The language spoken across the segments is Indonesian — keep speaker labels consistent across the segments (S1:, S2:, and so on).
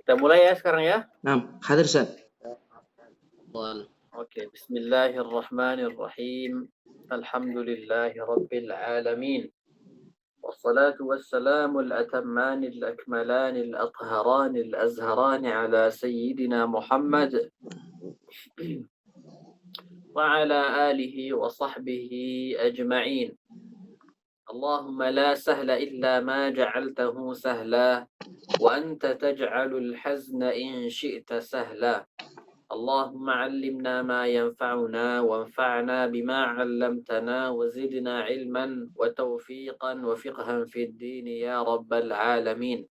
S1: Kita mulai ya sekarang ya.
S2: نعم حاضر Ustaz.
S1: Oke, Bismillahirrahmanirrahim. Alhamdulillahi Rabbil Alamin. والصلاة والسلام الأتمان الأكملان الأطهران الأزهران على سيدنا محمد وعلى آله وصحبه أجمعين. اللهم لا سهل إلا ما جعلته سهلا وأنت تجعل الحزن إن شئت سهلا. اللهم علمنا ما ينفعنا وانفعنا بما علمتنا وزدنا علما وتوفيقا وفقها في الدين يا رب العالمين.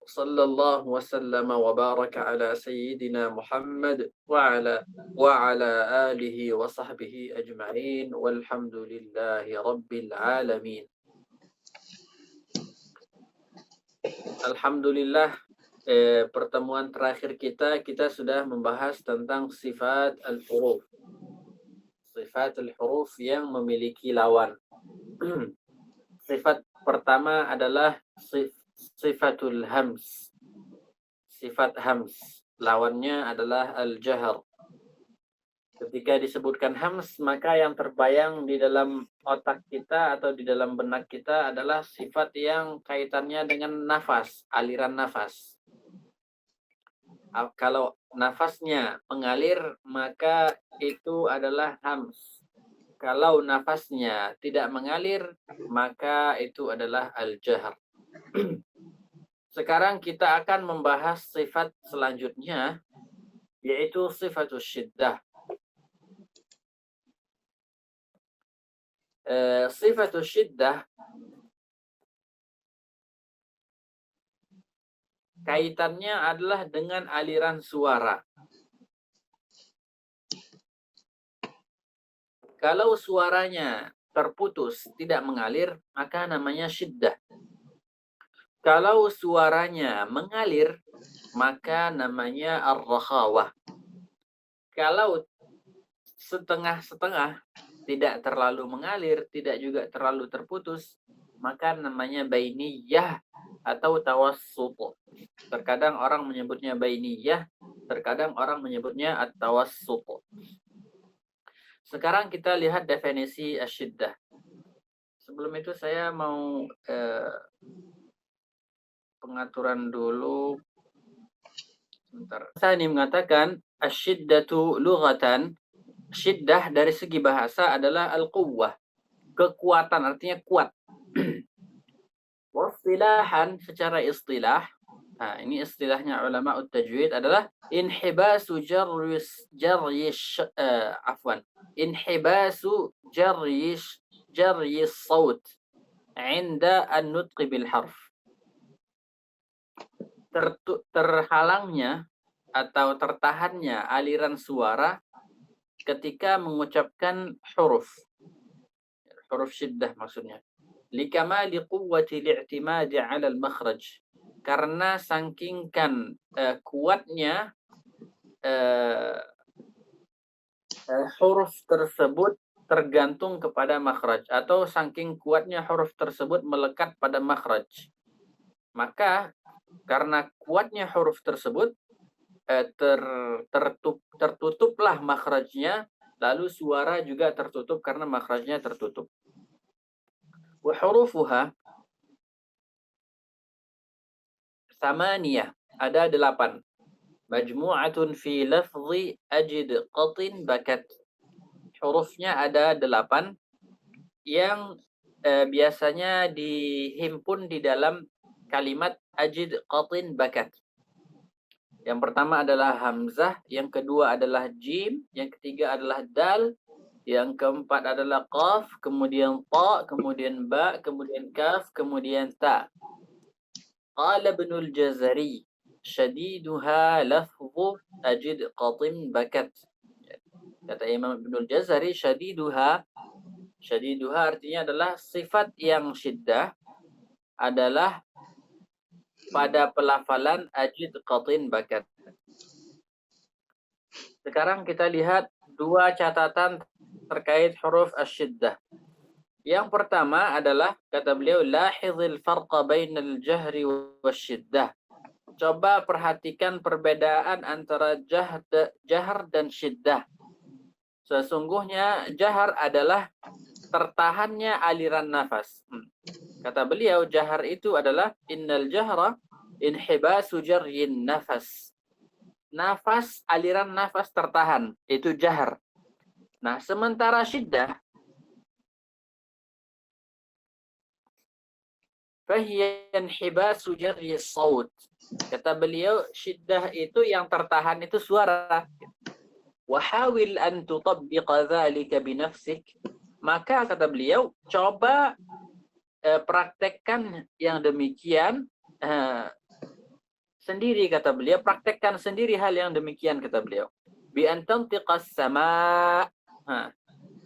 S1: صلى الله وسلم وبارك على سيدنا محمد وعلى آله وصحبه أجمعين والحمد لله رب العالمين. Alhamdulillah, pertemuan terakhir kita sudah membahas tentang sifat al-huruf. Sifat al-huruf yang memiliki lawan. Sifat pertama adalah sifatul hams. Sifat hams. Lawannya adalah al-jahar. Ketika disebutkan hams, maka yang terbayang di dalam otak kita atau di dalam benak kita adalah sifat yang kaitannya dengan nafas, aliran nafas. Kalau nafasnya mengalir, maka itu adalah hams. Kalau nafasnya tidak mengalir, maka itu adalah al-jahr. Sekarang kita akan membahas sifat selanjutnya, yaitu sifatus syiddah. Sifatus syiddah kaitannya adalah dengan aliran suara. Kalau suaranya terputus, tidak mengalir, maka namanya syiddah. Kalau suaranya mengalir, maka namanya ar-rakhawah. Kalau setengah-setengah, tidak terlalu mengalir, tidak juga terlalu terputus, maka namanya bainiyah atau tawassut. Terkadang orang menyebutnya bainiyah, terkadang orang menyebutnya at-tawassut. Sekarang kita lihat definisi asyiddah. Sebelum itu saya mau pengaturan dulu. Sebentar. Saya ini mengatakan asyiddatu lughatan. Syiddah dari segi bahasa adalah al-quwwah. Kekuatan, artinya kuat. Wastilahan, secara istilah, nah ini istilahnya ulama tajwid adalah inhibasu jaryish saut 'inda an-nutq bil harf. Terhalangnya atau tertahannya aliran suara ketika mengucapkan huruf syiddah maksudnya. Likamali quwwati li'timadi 'ala al-makhraj. Karena sangkingkan kuatnya huruf tersebut tergantung kepada makhraj, atau saking kuatnya huruf tersebut melekat pada makhraj. Maka karena kuatnya huruf tersebut tertutuplah makhrajnya, lalu suara juga tertutup karena makhrajnya tertutup. Wa hurufuha samaniyah, ada 8. Majmu'atun fi lafzi ajid qatin bakat. Hurufnya ada 8 yang biasanya dihimpun di dalam kalimat ajid qatin bakat. Yang pertama adalah hamzah, yang kedua adalah jim, yang ketiga adalah dal, yang keempat adalah qaf, kemudian ta, kemudian ba, kemudian kaf, kemudian ta. Qala Ibnul Jazari, syadiduha lafzu ajid qatin bakat. Kata Imam Ibnul Jazari, syadiduha artinya adalah sifat yang syiddah adalah pada pelafalan ajid qatin bakat. Sekarang kita lihat 2 catatan terkait huruf asyiddah. Yang pertama adalah kata beliau lahizil farqa bainal jahri wasyiddah. Coba perhatikan perbedaan antara jahar dan syiddah. Sesungguhnya jahar adalah tertahannya aliran nafas. Kata beliau jahar itu adalah innal jahra inhibasu jaryin nafas. Nafas, aliran nafas tertahan, itu jahar. Nah, sementara syiddah fahiya inhibasu jaryi saut. Kata beliau syiddah itu yang tertahan itu suara. Wahawil an tutabbiqa dzalika binafsik. Maka kata beliau, coba praktekkan yang demikian sendiri kata beliau, praktekkan sendiri hal yang demikian kata beliau. Bi an tantiqas sama.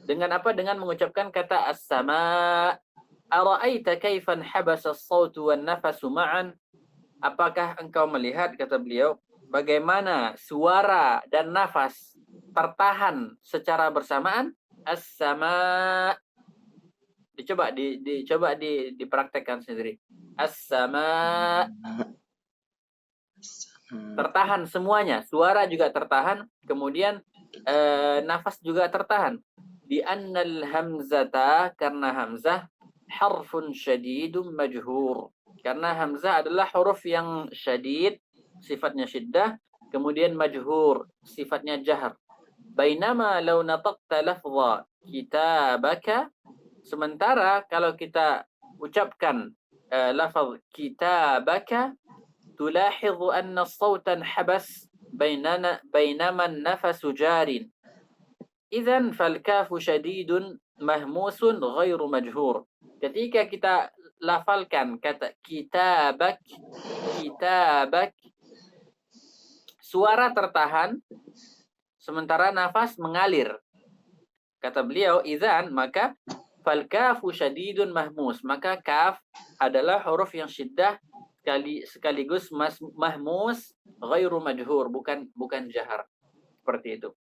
S1: Dengan apa? Dengan mengucapkan kata as-sama. Ara'aita kaifan habasa as-sautu wan nafasu ma'an? Apakah engkau melihat kata beliau bagaimana suara dan nafas tertahan secara bersamaan? As-sama. Dicoba dipraktekkan sendiri. As-sama. Tertahan semuanya, suara juga tertahan, kemudian nafas juga tertahan. Di annal hamzata, karena hamzah harfun syadidun majhur. Karena hamzah adalah huruf yang syadid, sifatnya syiddah, kemudian majhur, sifatnya jahar. Bainama law nataqta lafza kitabaka, sementara kalau kita ucapkan lafaz kitabaka, تلاحظ أن الصوت انحبس بينما النفس جار إذن فالكاف شديد مهموس غير مجهور. Ketika kita lafalkan kata kitabak, suara tertahan sementara nafas mengalir. Kata beliau idzan, maka fal kafu syadidun mahmus, maka kaf adalah huruf yang syiddah sekaligus mahmus ghairu majhur, bukan jahar. Seperti itu.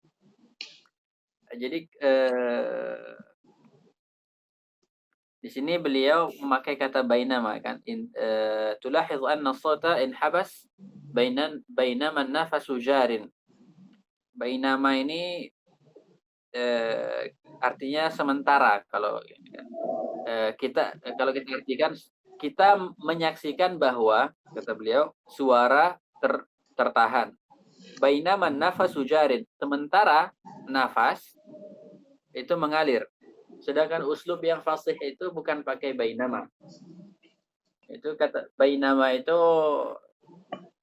S1: Jadi di sini beliau memakai kata bainama kan. Tulahidhu anna as-sauta inhabas bainama an-nafasu jarin. Bainama ini artinya sementara kalau kita artikan kita menyaksikan bahwa kata beliau suara tertahan. Bainaman nafasu jarin, sementara nafas itu mengalir. Sedangkan uslub yang fasih itu bukan pakai bainama. Itu kata bainama itu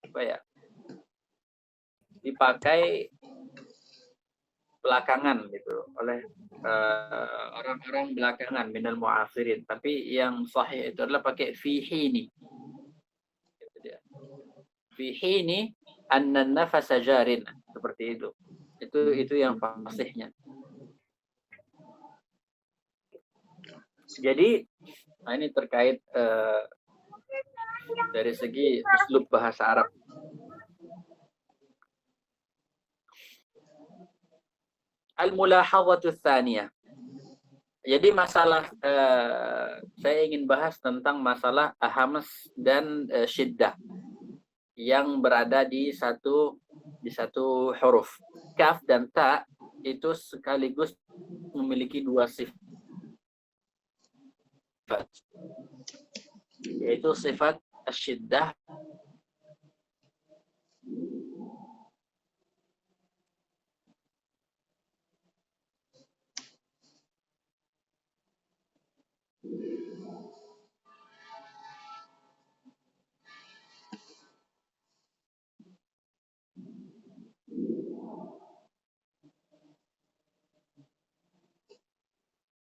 S1: apa ya? Dipakai belakangan gitu oleh orang-orang belakangan minal mu'asirin, tapi yang sahih itu adalah pakai fi hini. Gitu dia. Fi hini anna nafasa jarin, seperti itu. Itu yang fasihnya. Jadi ini terkait dari segi uslub bahasa Arab. Al-mulahadhatu tsaniyah. Jadi masalah saya ingin bahas tentang masalah hams dan syiddah yang berada di satu huruf. Kaf dan ta itu sekaligus memiliki dua sifat, yaitu sifat syiddah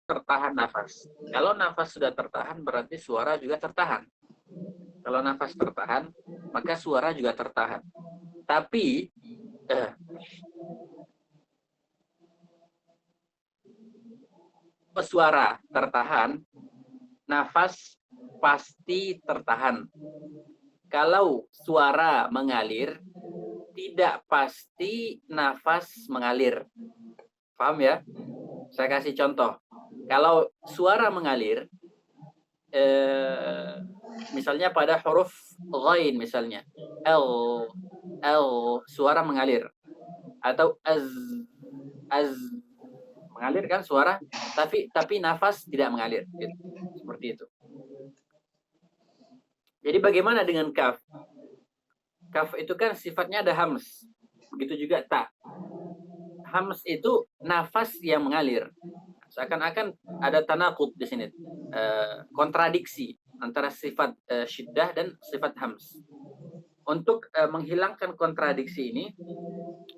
S1: tertahan nafas. Kalau nafas sudah tertahan berarti suara juga tertahan. Kalau nafas tertahan maka suara juga tertahan. Tapi suara tertahan, nafas pasti tertahan. Kalau suara mengalir, tidak pasti nafas mengalir. Paham ya? Saya kasih contoh. Kalau suara mengalir, misalnya pada huruf ghain misalnya, L, suara mengalir. Atau az, mengalir kan suara, tapi nafas tidak mengalir. Gitu. Seperti itu. Jadi bagaimana dengan kaf? Kaf itu kan sifatnya ada hams. Begitu juga ta. Hams itu nafas yang mengalir. Seakan-akan ada tanaqud di sini. Kontradiksi antara sifat syiddah dan sifat hams. Untuk menghilangkan kontradiksi ini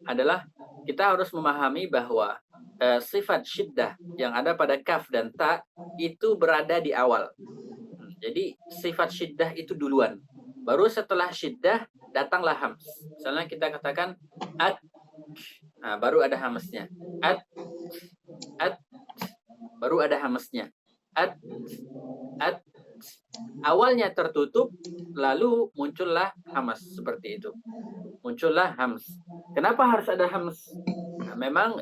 S1: adalah kita harus memahami bahwa sifat syiddah yang ada pada kaf dan ta itu berada di awal. Jadi sifat syiddah itu duluan. Baru setelah syiddah datanglah hams. Misalnya kita katakan at, nah, baru ada hamsnya. At, baru ada hamsnya. At, awalnya tertutup, lalu muncullah hams seperti itu. Muncullah hams. Kenapa harus ada hams? Nah, memang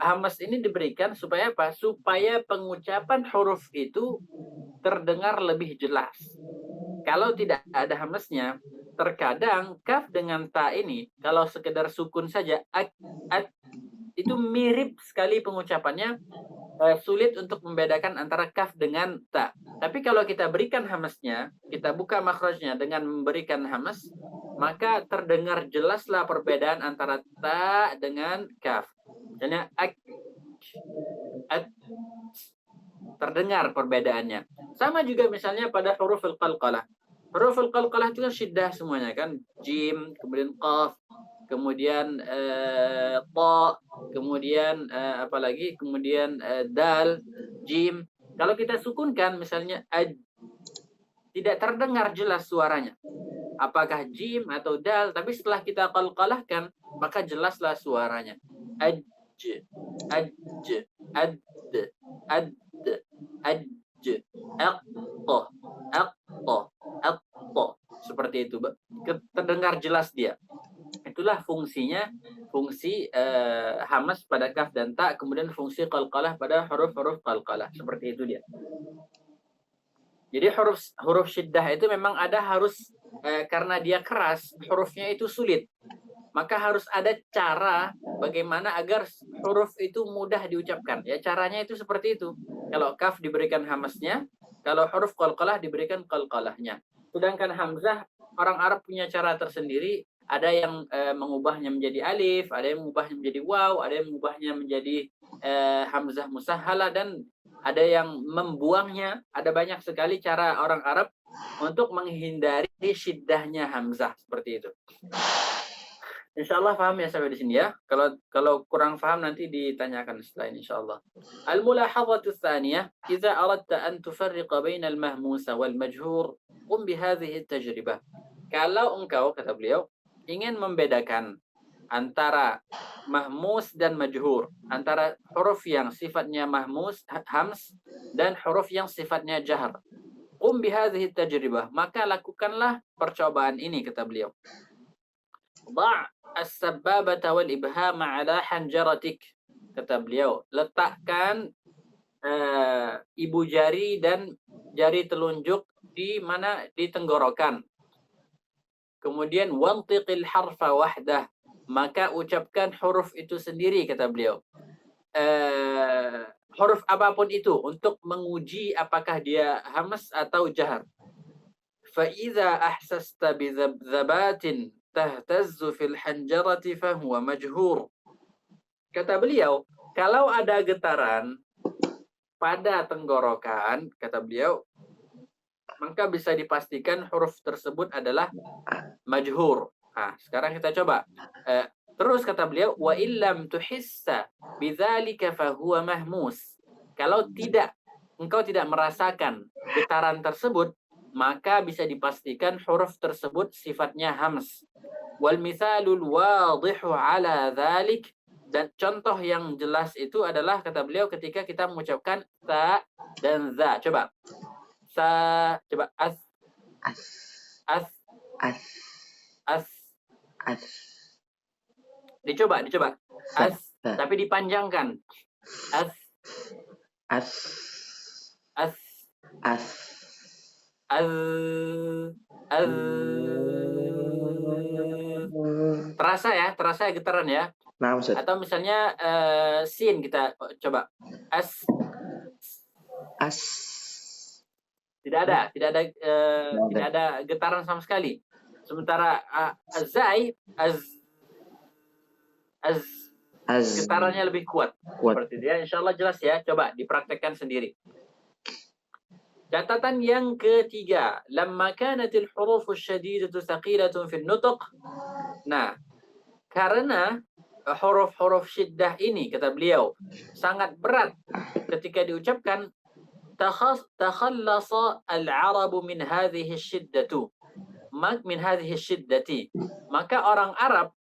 S1: hams ini diberikan supaya apa? Supaya pengucapan huruf itu terdengar lebih jelas. Kalau tidak ada hamsnya, terkadang kaf dengan ta ini kalau sekedar sukun saja itu mirip sekali pengucapannya, sulit untuk membedakan antara kaf dengan ta. Tapi kalau kita berikan hamsnya, kita buka makhrajnya dengan memberikan hams, maka terdengar jelaslah perbedaan antara ta dengan kaf. Misalnya terdengar perbedaannya. Sama juga misalnya pada huruf al-qalqalah. Huruf al-qalqalah itu kan syiddah semuanya kan. Jim, kemudian qaf, kemudian ta, kemudian apalagi, kemudian dal, jim. Kalau kita sukunkan misalnya tidak terdengar jelas suaranya. Apakah jim atau dal, tapi setelah kita qalqalahkan maka jelaslah suaranya. Aj, aj, ad, ad, aj, aqta, aqta. Seperti itu. Terdengar jelas dia. Itulah fungsinya, fungsi hamas pada kaf dan ta, kemudian fungsi qalqalah pada huruf-huruf qalqalah. Seperti itu dia. Jadi huruf syiddah itu memang ada harus karena dia keras, hurufnya itu sulit. Maka harus ada cara bagaimana agar huruf itu mudah diucapkan. Ya, caranya itu seperti itu. Kalau kaf diberikan hamasnya, kalau huruf qalqalah diberikan qalqalahnya. Sedangkan hamzah, orang Arab punya cara tersendiri. Ada yang mengubahnya menjadi alif, ada yang mengubahnya menjadi waw, ada yang mengubahnya menjadi hamzah musahhala, dan ada yang membuangnya. Ada banyak sekali cara orang Arab untuk menghindari syiddahnya hamzah seperti itu. Insya Allah paham ya sampai di sini ya. Kalau kurang paham nanti ditanyakan setelah ini insya Allah. Al-mulahadhatu tsaniyah, idza aradta an tufarriqa baina al-mahmus wal majhur, qum bi hadhihi at-tajribah. Kalau engkau, kata beliau, ingin membedakan antara mahmus dan majhur, antara huruf yang sifatnya mahmus, hams, dan huruf yang sifatnya jahar. Qum bi hadhihi at-tajribah, maka lakukanlah percobaan ini, kata beliau. Da' as-sabbabata wal ibhama ala hanjaratik, kata beliau, letakkan ibu jari dan jari telunjuk di mana, di tenggorokan. Kemudian wantiqil harfa wahdah, maka ucapkan huruf itu sendiri, kata beliau. Huruf apapun itu untuk menguji apakah dia hamas atau jahar. Fa idza ahsasta bi dzabzabatin tahtazzu fil hanjarati fahuwa majhur. Kata beliau, kalau ada getaran pada tenggorokan, kata beliau, maka bisa dipastikan huruf tersebut adalah majhur. Nah, sekarang kita coba. Terus kata beliau, wa illam tuhissa bidzalika fahuwa mahmus. Kalau engkau tidak merasakan getaran tersebut, maka bisa dipastikan huruf tersebut sifatnya hams. Wal mithalul wadhihu ala dzalik, dan contoh yang jelas itu adalah, kata beliau, ketika kita mengucapkan ta dan za. Coba. Coba as. Dicoba. As, tapi dipanjangkan. As.
S2: As.
S1: As.
S2: As.
S1: Az. Az. Terasa ya getaran ya.
S2: Nah, Ustaz.
S1: Atau misalnya sin kita coba. As.
S2: As.
S1: Tidak ada getaran sama sekali. Sementara azai, az getarannya lebih kuat. Seperti itu ya. Insyaallah jelas ya. Coba dipraktekkan sendiri. Catatan yang ketiga, lamma kanatil hurufus syadidatu thaqilatun fil nutq. Nah, karena huruf-huruf syiddah ini kata beliau sangat berat ketika diucapkan, takhallasa al-arabu min hadhihi syiddatu. Min hadhihi syiddati. Maka orang Arab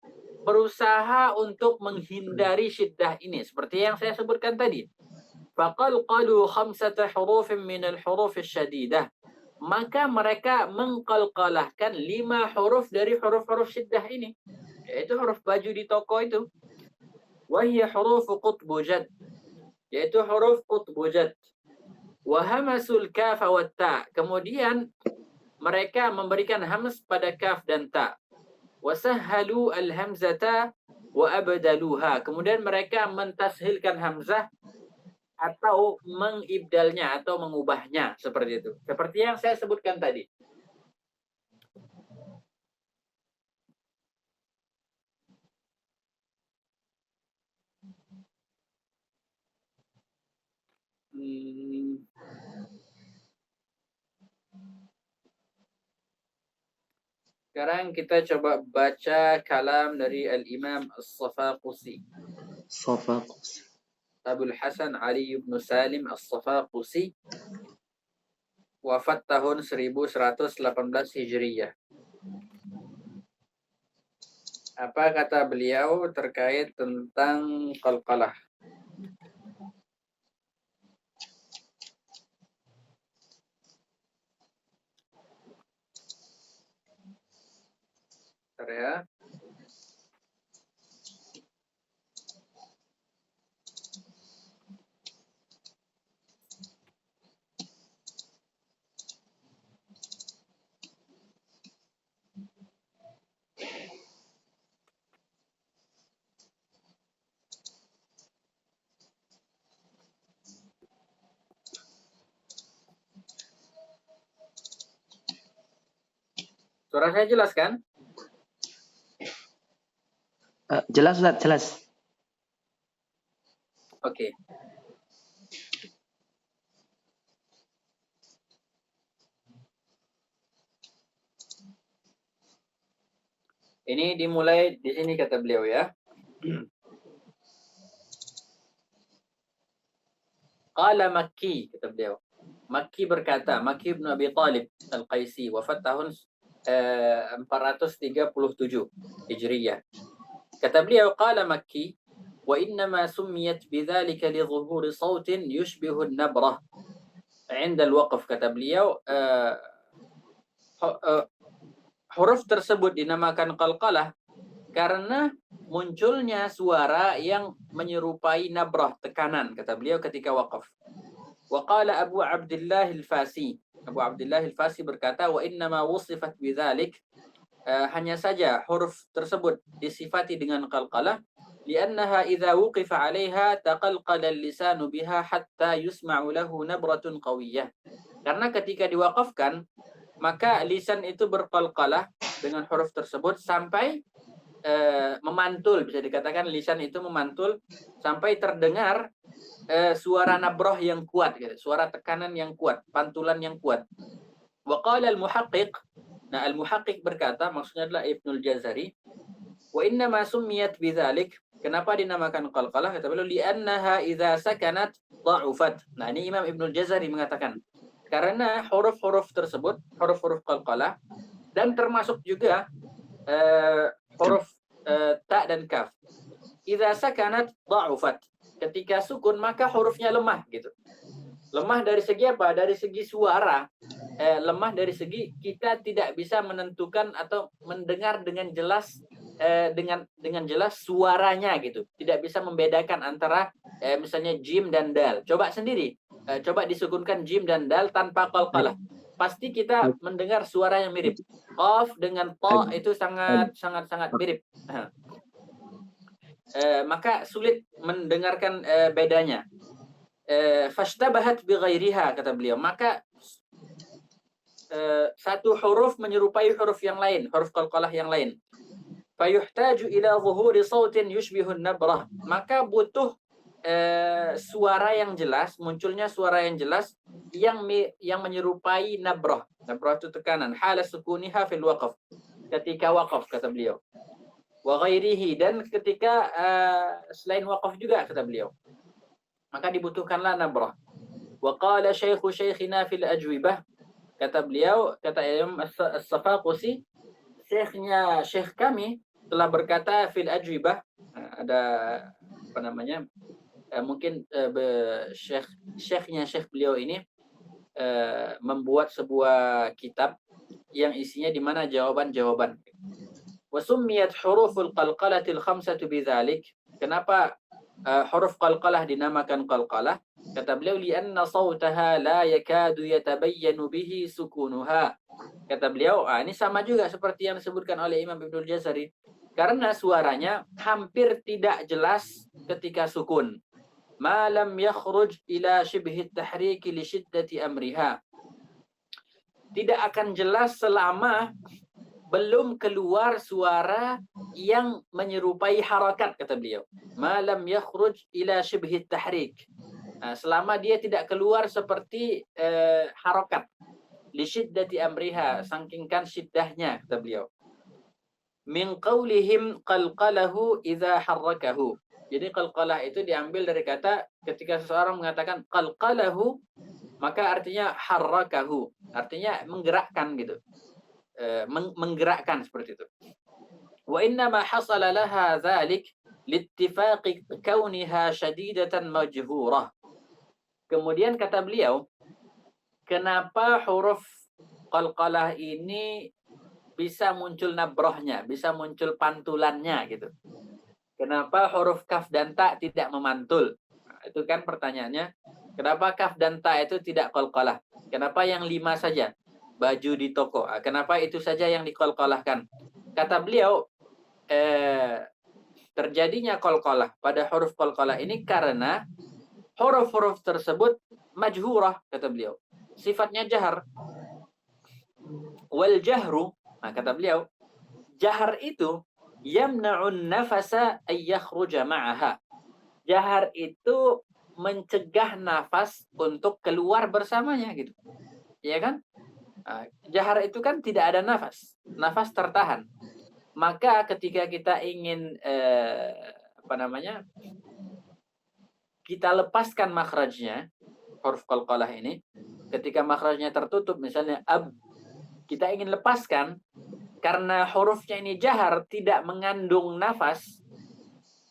S1: berusaha untuk menghindari syiddah ini seperti yang saya sebutkan tadi. Faqalqalu khamsata hurufin min al-huruf syadidah. Maka mereka mengqalqalahkan 5 huruf dari huruf-huruf syiddah ini, yaitu huruf baju di toko itu. Wa hiya huruf qutbu jad, yaitu huruf qutbu jad. Wa hamasul kaf wa ta. Kemudian mereka memberikan hams pada kaf dan ta. Wa sahhalu al-hamzata wa abdaluha. Kemudian mereka mentashilkan hamzah atau mengibdalnya atau mengubahnya seperti itu. Seperti yang saya sebutkan tadi. Sekarang kita coba baca kalam dari Al-Imam As-Safaqusi. Abul Hasan Ali bin Salim As-Safaqusi, wafat tahun 1118 Hijriyah. Apa kata beliau terkait tentang qalqalah? Bentar ya. Suara saya jelas kan?
S2: Jelas, Ustaz, jelas.
S1: Oke. Ini dimulai di sini kata beliau ya. Qala Makki, kata beliau. Makki berkata, Makki bin Abi Talib Al-Qaisi, wafat tahun 437 Hijriyah. Kata beliau, qala Makki, wa innama summiyat bidzalika li dhuhuri sautin yushbihu an-nabrah 'inda al-waqf. Kata beliau, huruf tersebut dinamakan qalqalah karena munculnya suara yang menyerupai nabrah, tekanan, kata beliau ketika waqaf. Wa qala Abu Abdullah Al-Fasi. Abu Abdullah Al-Fasi berkata, wa innama wusifat bidzalik, hanya saja huruf tersebut disifati dengan qalqalah li'annaha idza wuqifa 'alaiha taqalqala al-lisanu biha hatta yusma'u lahu nabratun qawiyyah. Karena ketika diwaqafkan, maka lisan itu berqalqalah dengan huruf tersebut sampai memantul, bisa dikatakan lisan itu memantul sampai terdengar suara nabrah yang kuat, gitu, suara tekanan yang kuat, pantulan yang kuat. Wa qala al-muhaqqiq, nah al-muhaqqiq berkata, maksudnya adalah Ibnul Jazari, wa inna ma summiyat bidzalik, kenapa dinamakan qalqalah? Kata beliau, li'annaha idza sakanat dha'ufat. Nah, ini Imam Ibnul Jazari mengatakan, karena huruf-huruf tersebut, huruf-huruf qalqalah, dan termasuk juga huruf ta dan kaf. Idza sakanat dha'ufat. Ketika sukun maka hurufnya lemah gitu. Lemah dari segi apa? Dari segi suara. Lemah dari segi kita tidak bisa menentukan atau mendengar dengan jelas dengan jelas suaranya gitu. Tidak bisa membedakan antara misalnya jim dan dal. Coba sendiri, coba disukunkan jim dan dal tanpa qalqalah. Pasti kita mendengar suara yang mirip. Qaf dengan ta itu sangat mirip. Maka sulit mendengarkan bedanya. Fashtabahat bi ghairiha, kata beliau. Maka satu huruf menyerupai huruf yang lain, huruf qalqalah yang lain. Fayuhtaju ila zuhuri sautin yushbihun nabrah. Maka butuh suara yang jelas, munculnya suara yang jelas yang menyerupai nabrah. Nabrah itu tekanan. Hala sukuniha fil waqaf. Ketika waqaf, kata beliau. Wa ghairihi, dan ketika selain waqaf juga, kata beliau. Maka dibutuhkanlah nabrah. Wa qala syekhina fil ajwibah. Kata beliau, kata Imam As-Safaqusi, syekh kami telah berkata fil ajwibah, ada apa namanya, mungkin syekh beliau ini membuat sebuah kitab yang isinya di mana jawaban-jawaban. Wa summiyat huruful qalqalatil khamsatu bidzalik. Kenapa huruf qalqalah dinamakan qalqalah? Kata beliau, lianna sautaha la yakadu yatabayyanu bihi sukunuha. Kata beliau, ini sama juga seperti yang disebutkan oleh Imam Ibnul Jazari. Karena suaranya hampir tidak jelas ketika sukun. Ma lam yakhruj ila shibhi at-tahrik li shiddati amriha. Tidak akan jelas selama belum keluar suara yang menyerupai harakat, kata beliau. Ma lam yakhruj ila shibhi at-tahrik. Selama dia tidak keluar seperti harakat. Li shiddati amriha, sangkingkan syiddahnya, kata beliau. Min qawlihim qalqalahu idza harrakahu. Jadi qalqalah itu diambil dari kata ketika seseorang mengatakan qalqalahu, maka artinya harrakahu, artinya menggerakkan gitu. Menggerakkan seperti itu. Wa inna ma hasala laha dzalik liittifaqi kauniha shadidatan majhurah. Kemudian kata beliau, kenapa huruf qalqalah ini bisa muncul nabrahnya, bisa muncul pantulannya gitu. Kenapa huruf kaf dan ta tidak memantul? Nah, itu kan pertanyaannya. Kenapa kaf dan ta itu tidak qalqalah? Kenapa yang 5 saja? Baju di toko. Kenapa itu saja yang diqalqalahkan? Kata beliau, terjadinya qalqalah pada huruf qalqalah ini karena huruf-huruf tersebut majhurah, kata beliau. Sifatnya jahar. Wal jahru, kata beliau, jahar itu yamna'un nafasa ay yakhruja ma'aha. Jahar itu mencegah nafas untuk keluar bersamanya gitu. Ya kan? Jahar itu kan tidak ada nafas. Nafas tertahan. Maka ketika kita ingin kita lepaskan makhrajnya, huruf qalqalah ini, ketika makhrajnya tertutup, misalnya ab, kita ingin lepaskan, karena hurufnya ini jahar, tidak mengandung nafas,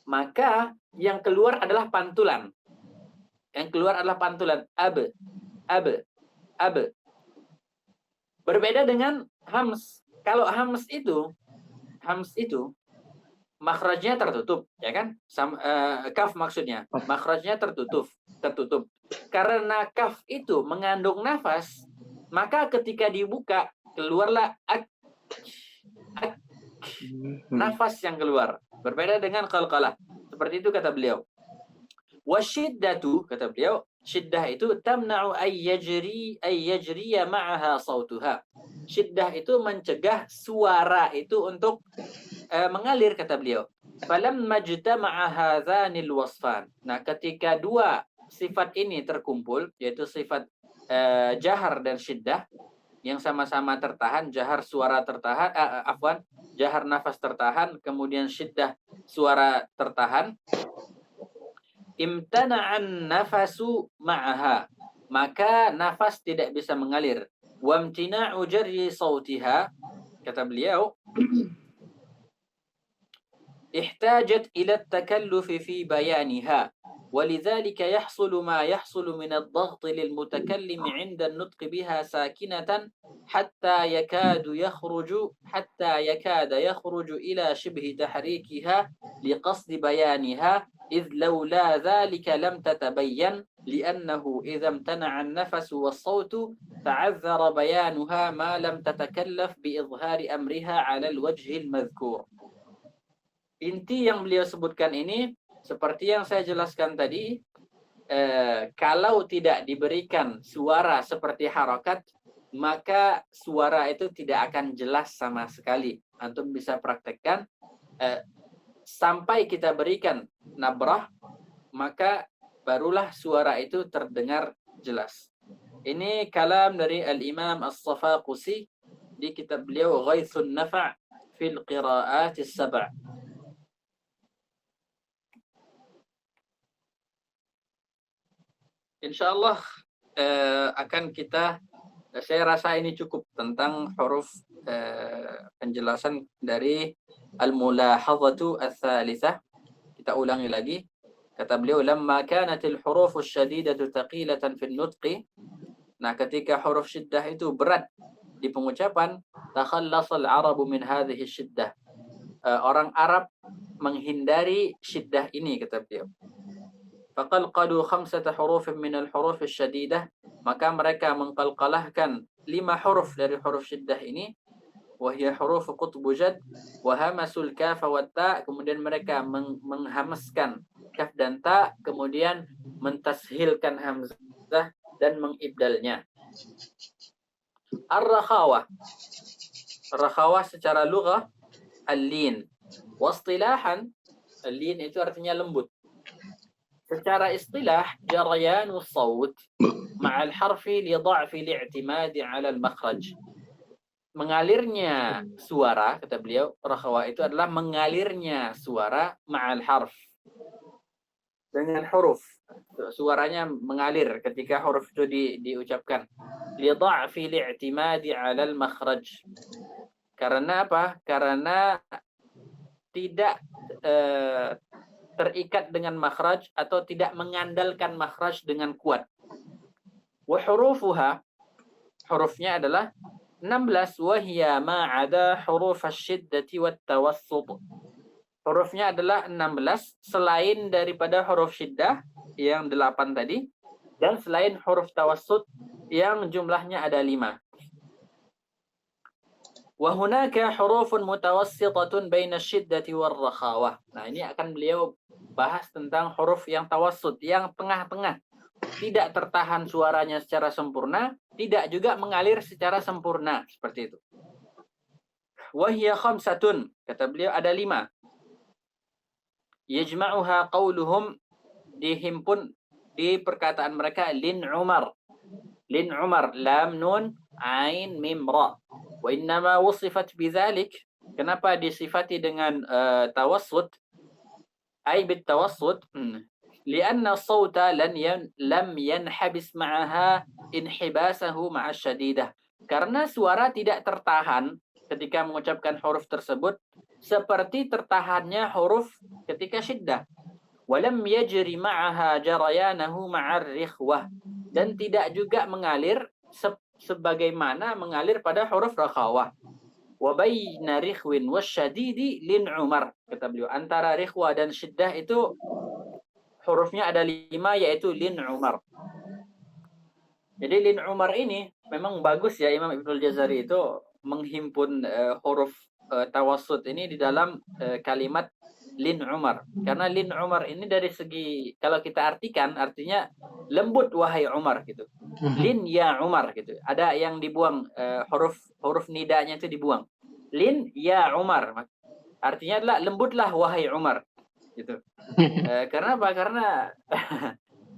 S1: maka yang keluar adalah pantulan. Yang keluar adalah pantulan. Ab, ab, ab. Berbeda dengan hams. Kalau hams itu makhrajnya tertutup, ya kan? Kaf maksudnya, makhrajnya tertutup. Karena kaf itu mengandung nafas, maka ketika dibuka keluarlah nafas yang keluar. Berbeda dengan qalqalah. Seperti itu kata beliau. Wasyiddatu, kata beliau, syiddah itu tamna'u ay yajriya ma'aha sautuha. Syiddah itu mencegah suara itu untuk mengalir, kata beliau. Falamma jtama'a hadzanil wasfan. Nah, ketika dua sifat ini terkumpul, yaitu sifat jahar dan syiddah yang sama-sama tertahan, jahar suara tertahan, jahar nafas tertahan, kemudian syiddah suara tertahan. Imtana'an nafasu ma'aha. Maka nafas tidak bisa mengalir. Wamtina'u jarri sautiha, kata beliau, ihtajat ila takallufi fi bayaniha. ولذلك يحصل ما يحصل من الضغط للمتكلم عند النطق بها ساكنة حتى يكاد يخرج إلى شبه تحريكها لقصد بيانها، إذ لولا ذلك لم تتبين، لأنه إذا امتنع النفس والصوت تعذر بيانها ما لم تتكلف بإظهار أمرها على الوجه المذكور. Inti yang beliau sebutkan ini seperti yang saya jelaskan tadi, kalau tidak diberikan suara seperti harokat, maka suara itu tidak akan jelas sama sekali. Antum bisa praktekkan sampai kita berikan nabrah, maka barulah suara itu terdengar jelas. Ini kalam dari Al-Imam As-Safaqusi di kitab beliau Ghaithun Nafa' fil Qira'at As-Sab'. Insyaallah saya rasa ini cukup tentang huruf, penjelasan dari al-mulahadhatu ats-tsalitsah. Kita ulangi lagi. Kata beliau, lamma kanatil hurufus syadidatu thaqilatan fil nutqi. Nah, ketika huruf syiddah itu berat di pengucapan, takhallasal arabu min hadhihi syiddah. Orang Arab menghindari syiddah ini, kata beliau. Faqalqadu 5 huruf min al-huruf asy-syadidah, maka mereka mengqalqalahkan 5 huruf dari huruf syiddah ini, wa hiya huruf qutbu jad wa hamasul kaf wa ta, kemudian mereka menghamaskan kaf dan ta, kemudian mentashilkan hamzah dan mengibdalnya. Ar-rakhawah. Rakhawah secara lughah al-lin. Wastilahan, al-lin itu artinya lembut. Secara istilah, jarayanu sawt ma'al harfi li dha'fi li'timadi 'ala al-makhraj. Mengalirnya suara, kata beliau, rakhawa itu adalah mengalirnya suara ma'al harf. Dengan huruf. Suaranya mengalir ketika huruf itu diucapkan. Li dha'fi li'timadi 'ala al-makhraj. Karena apa? Karena tidak terikat dengan makhraj atau tidak mengandalkan makhraj dengan kuat. Wa hurufuha, hurufnya adalah 16, wa hiya ma 'ada huruf asy-syiddati wat tawassut. Hurufnya adalah 16 selain daripada huruf syiddah yang 8 tadi dan selain huruf tawassut yang jumlahnya ada 5. Wa hunaka hurufun mutawassitatun baina asy-syiddati war-rakhawah. Nah, ini akan beliau bahas tentang huruf yang tawassut, yang tengah-tengah. Tidak tertahan suaranya secara sempurna, tidak juga mengalir secara sempurna, seperti itu. Wa hiya 5, kata beliau ada 5. Yajma'uha qauluhum, dihimpun di perkataan mereka lin Umar. Lin Umar, lam nun ain mim ra. Wa innama wusifat bidzalik, kenapa disifati dengan tawassut? Ay bit tawassut, lianna as-sawta lam yanhabis ma'aha inhibasahu ma'a syadidah. Karena suara tidak tertahan ketika mengucapkan huruf tersebut seperti tertahannya huruf ketika syiddah. Walam yajri ma'aha jarayanahu ma'ar rikhwah, dan tidak juga mengalir sebagaimana mengalir pada huruf rakhawah. Wa baina rikhwin wasyadidi lin Umar, kata beliau, antara rikhwah dan syiddah itu hurufnya ada 5, yaitu lin Umar. Jadi lin Umar ini memang bagus ya, Imam Ibnul Jazari itu menghimpun huruf tawassut ini di dalam kalimat lin Umar. Karena lin Umar ini dari segi, kalau kita artikan, artinya lembut wahai Umar gitu. Lin ya Umar gitu. Ada yang dibuang, huruf nidanya itu dibuang. Lin ya Umar. Artinya adalah lembutlah wahai Umar gitu. Karena apa? Karena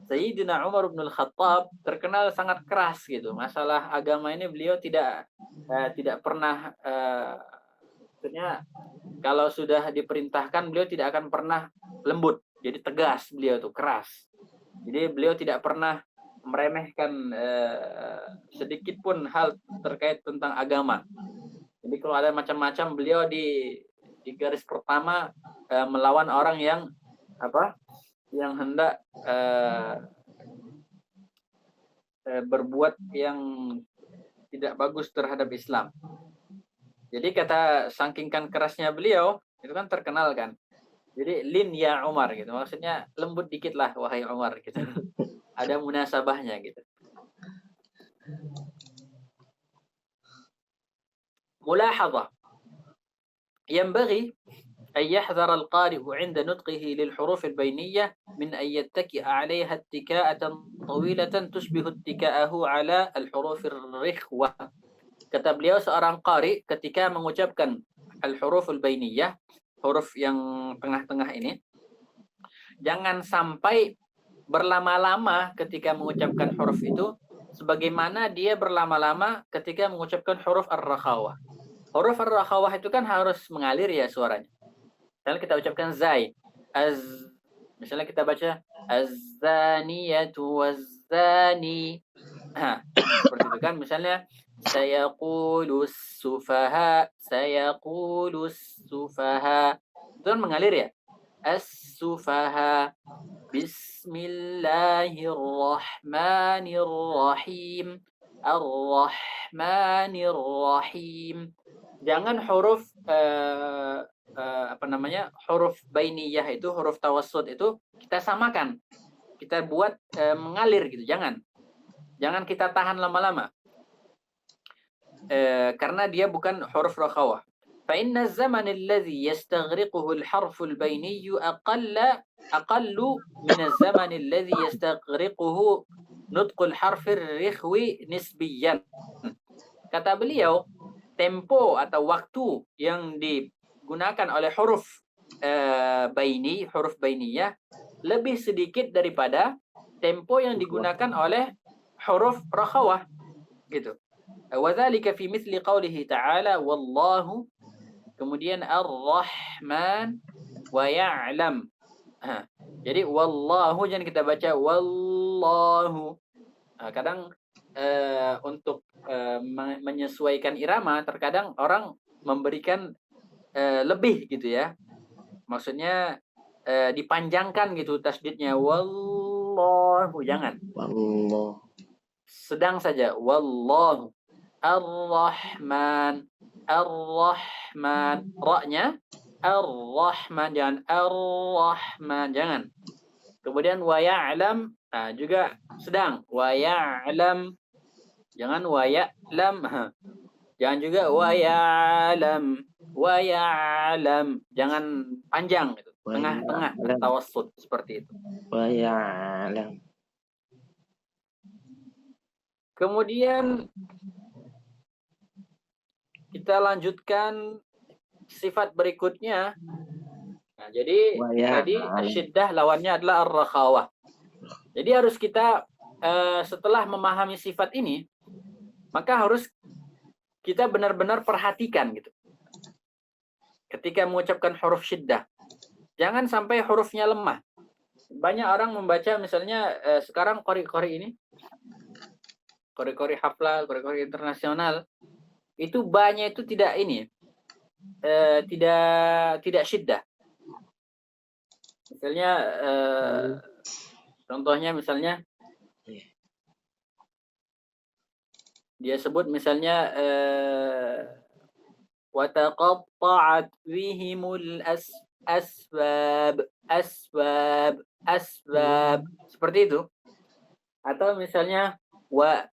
S1: Sayyidina Umar bin Al-Khattab terkenal sangat keras gitu. Masalah agama ini beliau tidak pernah, maksudnya kalau sudah diperintahkan beliau tidak akan pernah lembut. Jadi tegas beliau tuh, keras. Jadi beliau tidak pernah meremehkan sedikit pun hal terkait tentang agama. Jadi kalau ada macam-macam, beliau di garis pertama melawan orang yang yang hendak berbuat yang tidak bagus terhadap Islam. Jadi kata sangkingkan kerasnya beliau, itu kan terkenal kan. Jadi lin ya Umar gitu. Maksudnya lembut dikit lah wahai Umar gitu. Ada munasabahnya gitu. Mulahadhah. ينبغي أن يحذر القارئ عند نطقه للحروف البينية من أن يتكئ عليها اتكاءة طويلة تشبه اتكاءه على الحروف الرخوة. Kata beliau, seorang qari ketika mengucapkan al-huruf al-bainiyah, huruf yang tengah-tengah ini, jangan sampai berlama-lama ketika mengucapkan huruf itu sebagaimana dia berlama-lama ketika mengucapkan huruf ar-rakhawah. Huruf ar-rakhawah itu kan harus mengalir ya suaranya. Misalnya kita ucapkan zai, misalnya kita baca az-zaniyatu waz-zani. Nah, seperti itu kan. Misalnya sayaqulus sufaha, sayaqulus sufaha. Itu kan mengalir ya. As-sufaha. Bismillahirrahmanirrahim. Ar-Rahmanirrahim. Jangan huruf huruf bainiyah itu, huruf tawassut itu kita samakan. Kita buat mengalir gitu. Jangan kita tahan lama-lama. Karena dia bukan huruf rakhawah. فإن الزمن الذي يستغرقه الحرف البيني أقل من الزمن الذي يستغرقه نطق الحرف الرخوي نسبيا. Kata beliau, tempo atau waktu yang digunakan oleh huruf huruf bainiyah lebih sedikit daripada tempo yang digunakan oleh huruf rakhawah gitu. Wa dzalika fi mithli qoulihi ta'ala wallahu, kemudian ar-Rahman wa ya'lam. Jadi wallahu jangan kita baca wallahu. Kadang untuk menyesuaikan irama terkadang orang memberikan lebih gitu ya. Maksudnya dipanjangkan gitu tasdidnya wallahu, jangan.
S2: Wallah.
S1: Sedang saja wallahu. Ar-Rahman, Ar-Rahman, ra-nya Ar-Rahman, jangan Ar-Rahman, jangan. Kemudian wa ya'lam, juga sedang wa ya'lam, jangan wa ya'lam. Jangan juga wa ya'lam, wa ya'lam, jangan panjang gitu. Tengah-tengah tawassut seperti itu.
S2: Wa ya'lam.
S1: Kemudian kita lanjutkan sifat berikutnya. Nah, jadi tadi syiddah lawannya adalah ar-rakhawah. Jadi harus kita setelah memahami sifat ini, maka harus kita benar-benar perhatikan gitu. Ketika mengucapkan huruf syiddah, jangan sampai hurufnya lemah. Banyak orang membaca misalnya sekarang qori-qori ini, qori-qori haflah, qori-qori internasional, itu banyak itu tidak ini, tidak syiddah. Misalnya contohnya misalnya dia sebut misalnya wa taqatta'at bihimul asbab, seperti itu. Atau misalnya wa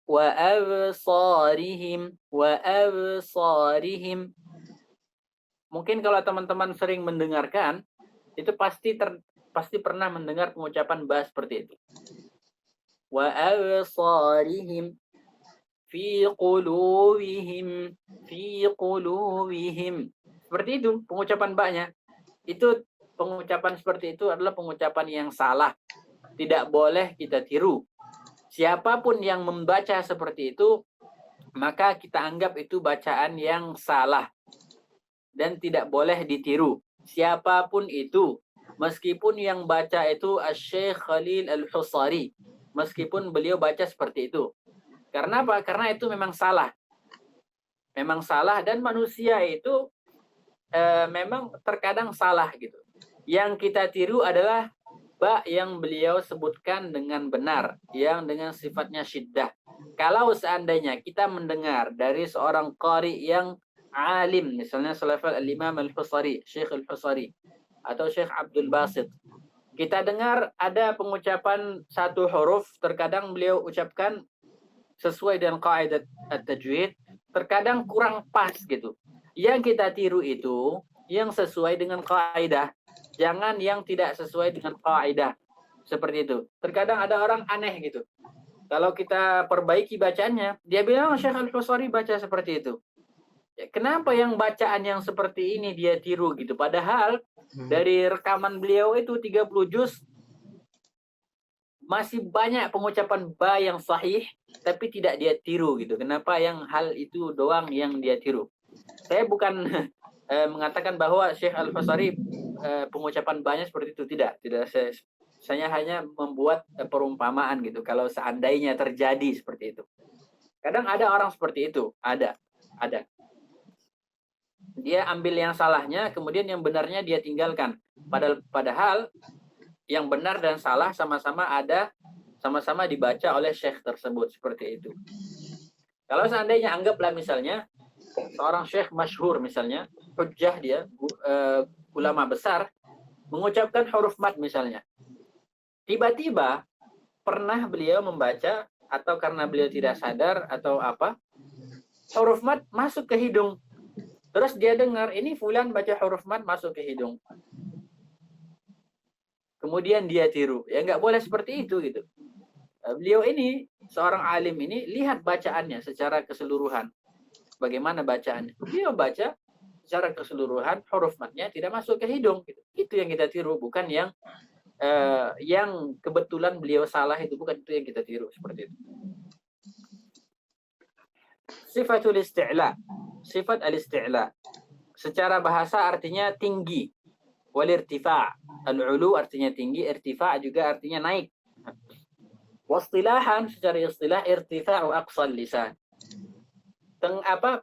S1: absarihim. Mungkin kalau teman-teman sering mendengarkan, itu pasti pernah mendengar pengucapan ba seperti itu. Wa absarihim fi qulubihim. Seperti itu pengucapan ba-nya. Itu pengucapan seperti itu adalah pengucapan yang salah. Tidak boleh kita tiru. Siapapun yang membaca seperti itu, maka kita anggap itu bacaan yang salah dan tidak boleh ditiru. Siapapun itu, meskipun yang baca itu Asy-Syaikh Khalil Al-Husari, meskipun beliau baca seperti itu. Karena apa? Karena itu memang salah. Memang salah, dan manusia itu memang terkadang salah gitu. Yang kita tiru adalah ba yang beliau sebutkan dengan benar, yang dengan sifatnya syiddah. Kalau seandainya kita mendengar dari seorang qari yang alim, misalnya selevel al-Imam al-Husari, Syekh al-Husari, atau Syekh Abdul Basit, kita dengar ada pengucapan satu huruf, terkadang beliau ucapkan sesuai dengan kaidah at-tajwid, terkadang kurang pas gitu. Yang kita tiru itu yang sesuai dengan kaidah, jangan yang tidak sesuai dengan kaidah. Seperti itu. Terkadang ada orang aneh gitu. Kalau kita perbaiki bacaannya, dia bilang Syekh Al-Husari baca seperti itu. Ya, kenapa yang bacaan yang seperti ini dia tiru gitu? Padahal dari rekaman beliau itu 30 juz masih banyak pengucapan ba yang sahih tapi tidak dia tiru gitu. Kenapa yang hal itu doang yang dia tiru? Saya bukan mengatakan bahwa Syekh Al-Husari pengucapan banyak seperti itu, tidak. Saya hanya membuat perumpamaan gitu. Kalau seandainya terjadi seperti itu. Kadang ada orang seperti itu, ada. Dia ambil yang salahnya, kemudian yang benarnya dia tinggalkan. Padahal yang benar dan salah sama-sama dibaca oleh syekh tersebut seperti itu. Kalau seandainya anggaplah misalnya seorang syekh masyhur misalnya, hujjah dia, ulama besar, mengucapkan huruf mad misalnya. Tiba-tiba pernah beliau membaca atau karena beliau tidak sadar atau apa, huruf mad masuk ke hidung. Terus dia dengar, ini fulan baca huruf mad masuk ke hidung. Kemudian dia tiru. Ya nggak boleh seperti itu gitu. Beliau ini, seorang alim ini, lihat bacaannya secara keseluruhan. Bagaimana bacaannya? Beliau baca secara keseluruhan, huruf madnya tidak masuk ke hidung. Gitu. Itu yang kita tiru, bukan yang kebetulan beliau salah itu, bukan itu yang kita tiru. Seperti itu. Sifatul isti'la. Sifat al-isti'la. Secara bahasa artinya tinggi. Wal irtifa'. Al-ulu artinya tinggi, irtifa' juga artinya naik. Wastilahan, secara istilah, irtifa'u aqsal lisan.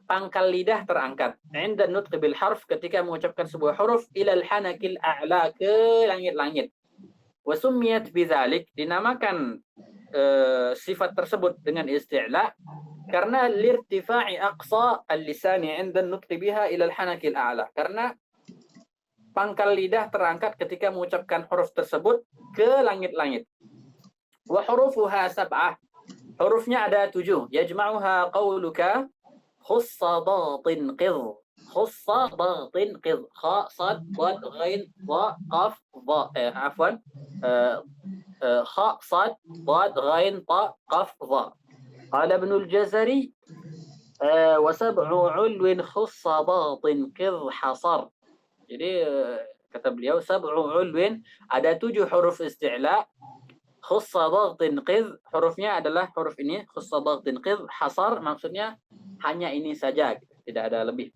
S1: Pangkal lidah terangkat. Inda nutq bil harf, ketika mengucapkan sebuah huruf, ilal hanakil a'la, ke langit-langit. Wa summiyat bidzalik, dinamakan sifat tersebut dengan isti'la karena lirtifa'i aqsa al-lisani 'inda nutq biha ilal hanakil a'la. Karena pangkal lidah terangkat ketika mengucapkan huruf tersebut ke langit-langit. Wa hurufuha sab'ah. Hurufnya ada 7. Yajma'uha qawluka khussa datin qidh. Khussa datin qidh. Kha, sad, dad, ghain, dha, qaf, dha. Afwan. Kha, sad, dad, ghain, ta, qaf, dha. Qala Ibn al-Jazari wa sab'u 'ulwin khussa datin qidh hasar. Jadi kata beliau sab'u 'ulwin, ada 7 huruf isti'la. Khussa dhaghtin qidh, hurufnya adalah huruf ini, khussa dhaghtin qidh, hasar maksudnya hanya ini saja, tidak ada lebih.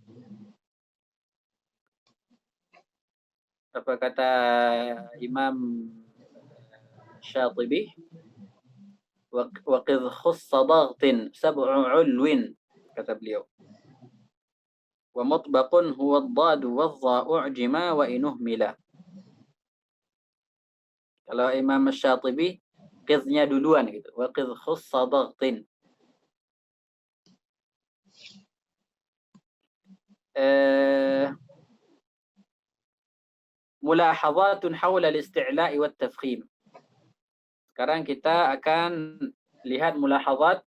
S1: Apa kata Imam Syatibi? Wa qidh khussa dhaghtin sab'u 'ulwin, kata beliau. Wa mutbaqun huwa ad-dad wa adh-dha u'jima wa inuhmila. Kalau Imam Syatibi, qidhnya duluan gitu. Wa qidh khussa dhaghtin. Mulahadhatun hawla al-isti'la'i wa at-tafkhim. Sekarang kita akan lihat mulahadhat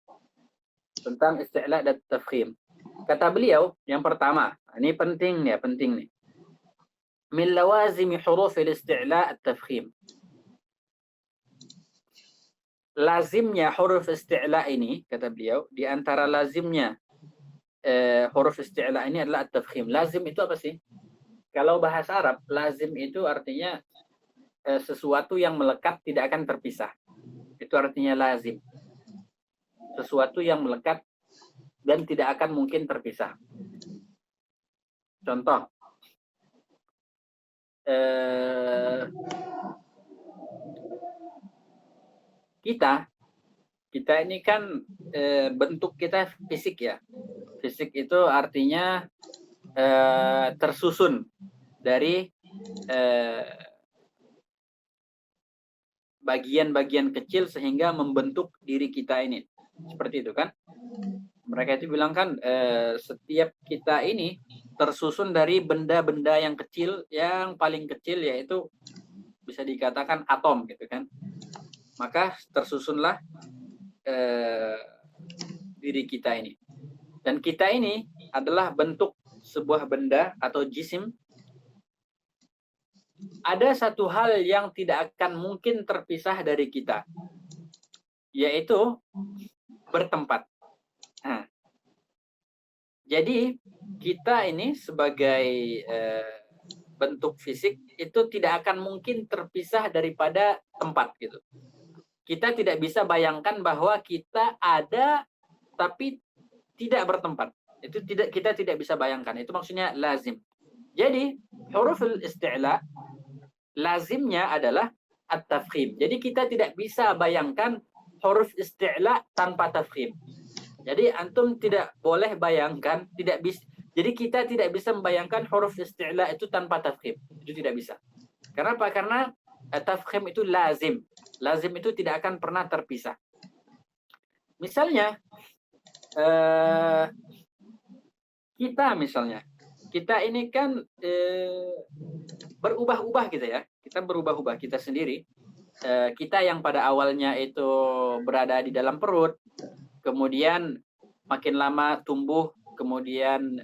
S1: tentang isti'la' dan tafkhim. Kata beliau, yang pertama, ini penting nih. Min lawazimi huruf al-isti'la' at-tafkhim. Lazimnya huruf isti'la ini, kata beliau, di antara lazimnya huruf isti'la ini adalah at-tafkhim. Lazim itu apa sih? Kalau bahasa Arab, lazim itu artinya sesuatu yang melekat tidak akan terpisah. Itu artinya lazim. Sesuatu yang melekat dan tidak akan mungkin terpisah. Contoh, kita ini kan bentuk kita fisik ya. Fisik itu artinya tersusun dari
S3: bagian-bagian kecil sehingga membentuk diri kita ini. Seperti itu kan? Mereka itu bilang kan setiap kita ini tersusun dari benda-benda yang kecil, yang paling kecil yaitu bisa dikatakan atom gitu kan. Maka tersusunlah diri kita ini. Dan kita ini adalah bentuk sebuah benda atau jisim. Ada satu hal yang tidak akan mungkin terpisah dari kita, yaitu bertempat. Nah, jadi kita ini sebagai bentuk fisik itu tidak akan mungkin terpisah daripada tempat gitu. Kita tidak bisa bayangkan bahwa kita ada tapi tidak bertempat. Itu kita tidak bisa bayangkan. Itu maksudnya lazim. Jadi huruful isti'la lazimnya adalah at-tafkhim. Jadi kita tidak bisa bayangkan huruf isti'la tanpa tafkhim. Jadi antum tidak boleh bayangkan, tidak bisa. Jadi kita tidak bisa membayangkan huruf isti'la itu tanpa tafkhim. Itu tidak bisa. Kenapa? Karena tafkhim itu lazim. Lazim itu tidak akan pernah terpisah. Misalnya kita ini kan berubah-ubah gitu ya. Kita berubah-ubah kita sendiri. Kita yang pada awalnya itu berada di dalam perut, kemudian makin lama tumbuh, kemudian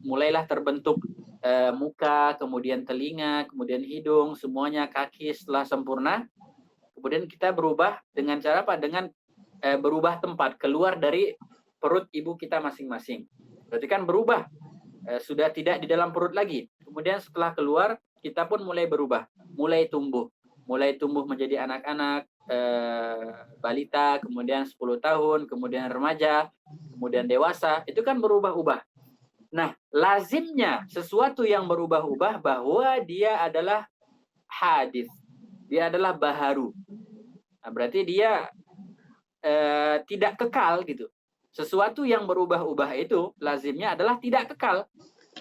S3: mulailah terbentuk muka, kemudian telinga, kemudian hidung, semuanya kaki setelah sempurna. Kemudian kita berubah dengan cara apa? Dengan berubah tempat, keluar dari perut ibu kita masing-masing. Berarti kan berubah, sudah tidak di dalam perut lagi. Kemudian setelah keluar, kita pun mulai berubah, mulai tumbuh menjadi anak-anak, balita, kemudian 10 tahun, kemudian remaja, kemudian dewasa. Itu kan berubah-ubah. Nah, lazimnya sesuatu yang berubah-ubah bahwa dia adalah hadis, dia adalah baharu. Nah, berarti dia tidak kekal gitu. Sesuatu yang berubah-ubah itu lazimnya adalah tidak kekal.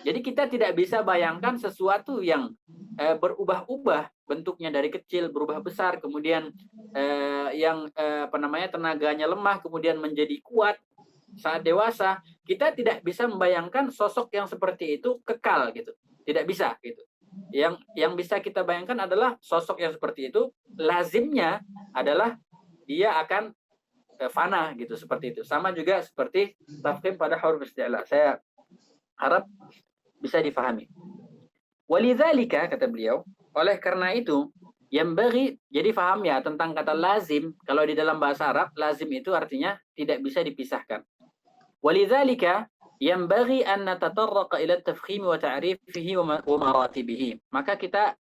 S3: Jadi kita tidak bisa bayangkan sesuatu yang berubah-ubah bentuknya dari kecil berubah besar, kemudian yang tenaganya lemah kemudian menjadi kuat saat dewasa. Kita tidak bisa membayangkan sosok yang seperti itu kekal gitu. Tidak bisa gitu. Yang bisa kita bayangkan adalah sosok yang seperti itu lazimnya adalah dia akan fana gitu, seperti itu. Sama juga seperti tafkhim pada huruf isti'la. Saya harap bisa difahami. Walidzalika, kata beliau, oleh karena itu yang bagi, jadi faham ya tentang kata lazim. Kalau di dalam bahasa Arab lazim itu artinya tidak bisa dipisahkan. Walidzalika yang bagi an natatarraqa ila tafkhim wa ta'rifihi wa maratibihi. Maka kita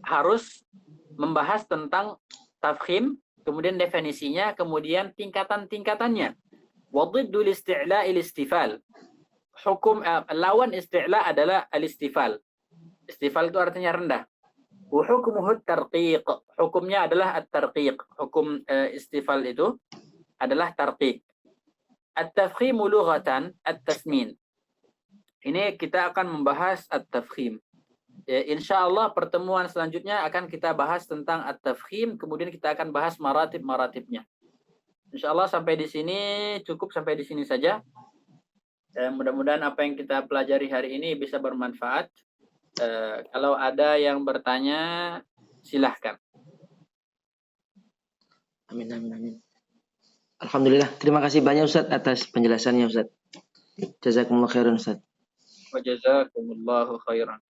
S3: harus membahas tentang tafkhim, kemudian definisinya, kemudian tingkatan-tingkatannya. Waddidul isti'la il-istifal. Hukum lawan isti'la adalah al-istifal. Istifal itu artinya rendah. Wa hukmuhu tarqiq. Hukumnya adalah at-tarqiq. Hukum istifal itu adalah tarqiq. At-tafkhim lughatan at-tasmin. Ini kita akan membahas at-tafkhim. Insyaallah pertemuan selanjutnya akan kita bahas tentang at-tafkhim, kemudian kita akan bahas maratib-maratibnya. Insyaallah sampai di sini cukup, sampai di sini saja. Mudah-mudahan apa yang kita pelajari hari ini bisa bermanfaat. Kalau ada yang bertanya silahkan.
S2: Amin, amin, amin. Alhamdulillah, terima kasih banyak Ustaz atas penjelasannya Ustaz. Jazakumullah khairan Ustaz.
S3: Wa jazakumullahu khairan.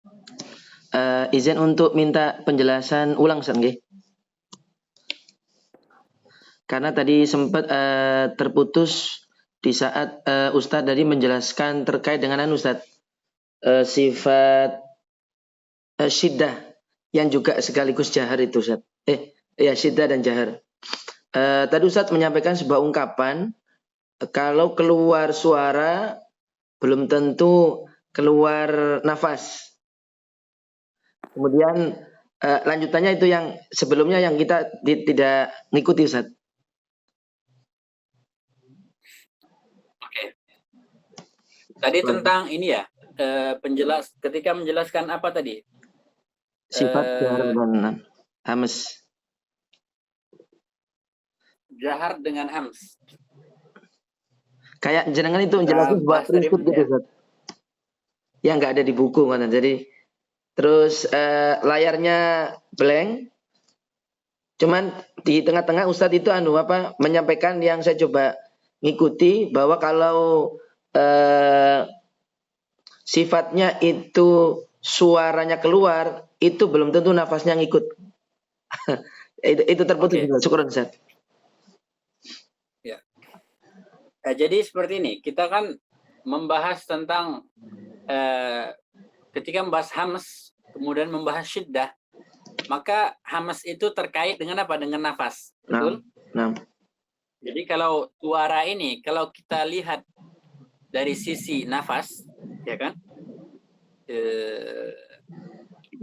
S2: Izin untuk minta penjelasan ulang Ustaz nggih. Karena tadi sempat terputus di saat Ustaz tadi menjelaskan terkait dengan Ustaz sifat syiddah yang juga sekaligus jahar itu Ustaz. Syiddah dan jahar. Tadi Ustaz menyampaikan sebuah ungkapan, kalau keluar suara belum tentu keluar nafas. Kemudian lanjutannya itu yang sebelumnya yang kita tidak ngikuti Ustaz.
S3: Oke. Tadi tentang ini ya, ketika menjelaskan apa tadi?
S2: Sifat jahar dan Hams.
S3: Jahar dengan hams.
S2: Kayak jenengan itu
S3: Kita
S2: jelasin buat
S3: bahas tadi
S2: prinsip gitu,
S3: ya.
S2: Ustaz. Yang nggak ada di buku kan. Jadi terus layarnya blank. Cuman di tengah-tengah Ustadz itu menyampaikan yang saya coba ngikuti bahwa kalau sifatnya itu suaranya keluar, itu belum tentu nafasnya ngikut. itu terputus.
S3: Oke.
S2: Syukur Ustaz.
S3: Ya. Jadi seperti ini, kita kan membahas tentang ketika membahas hams, kemudian membahas syiddah, maka hams itu terkait dengan apa? Dengan nafas. Betul?
S2: Nah.
S3: Jadi kalau suara ini, kalau kita lihat dari sisi nafas, ya kan?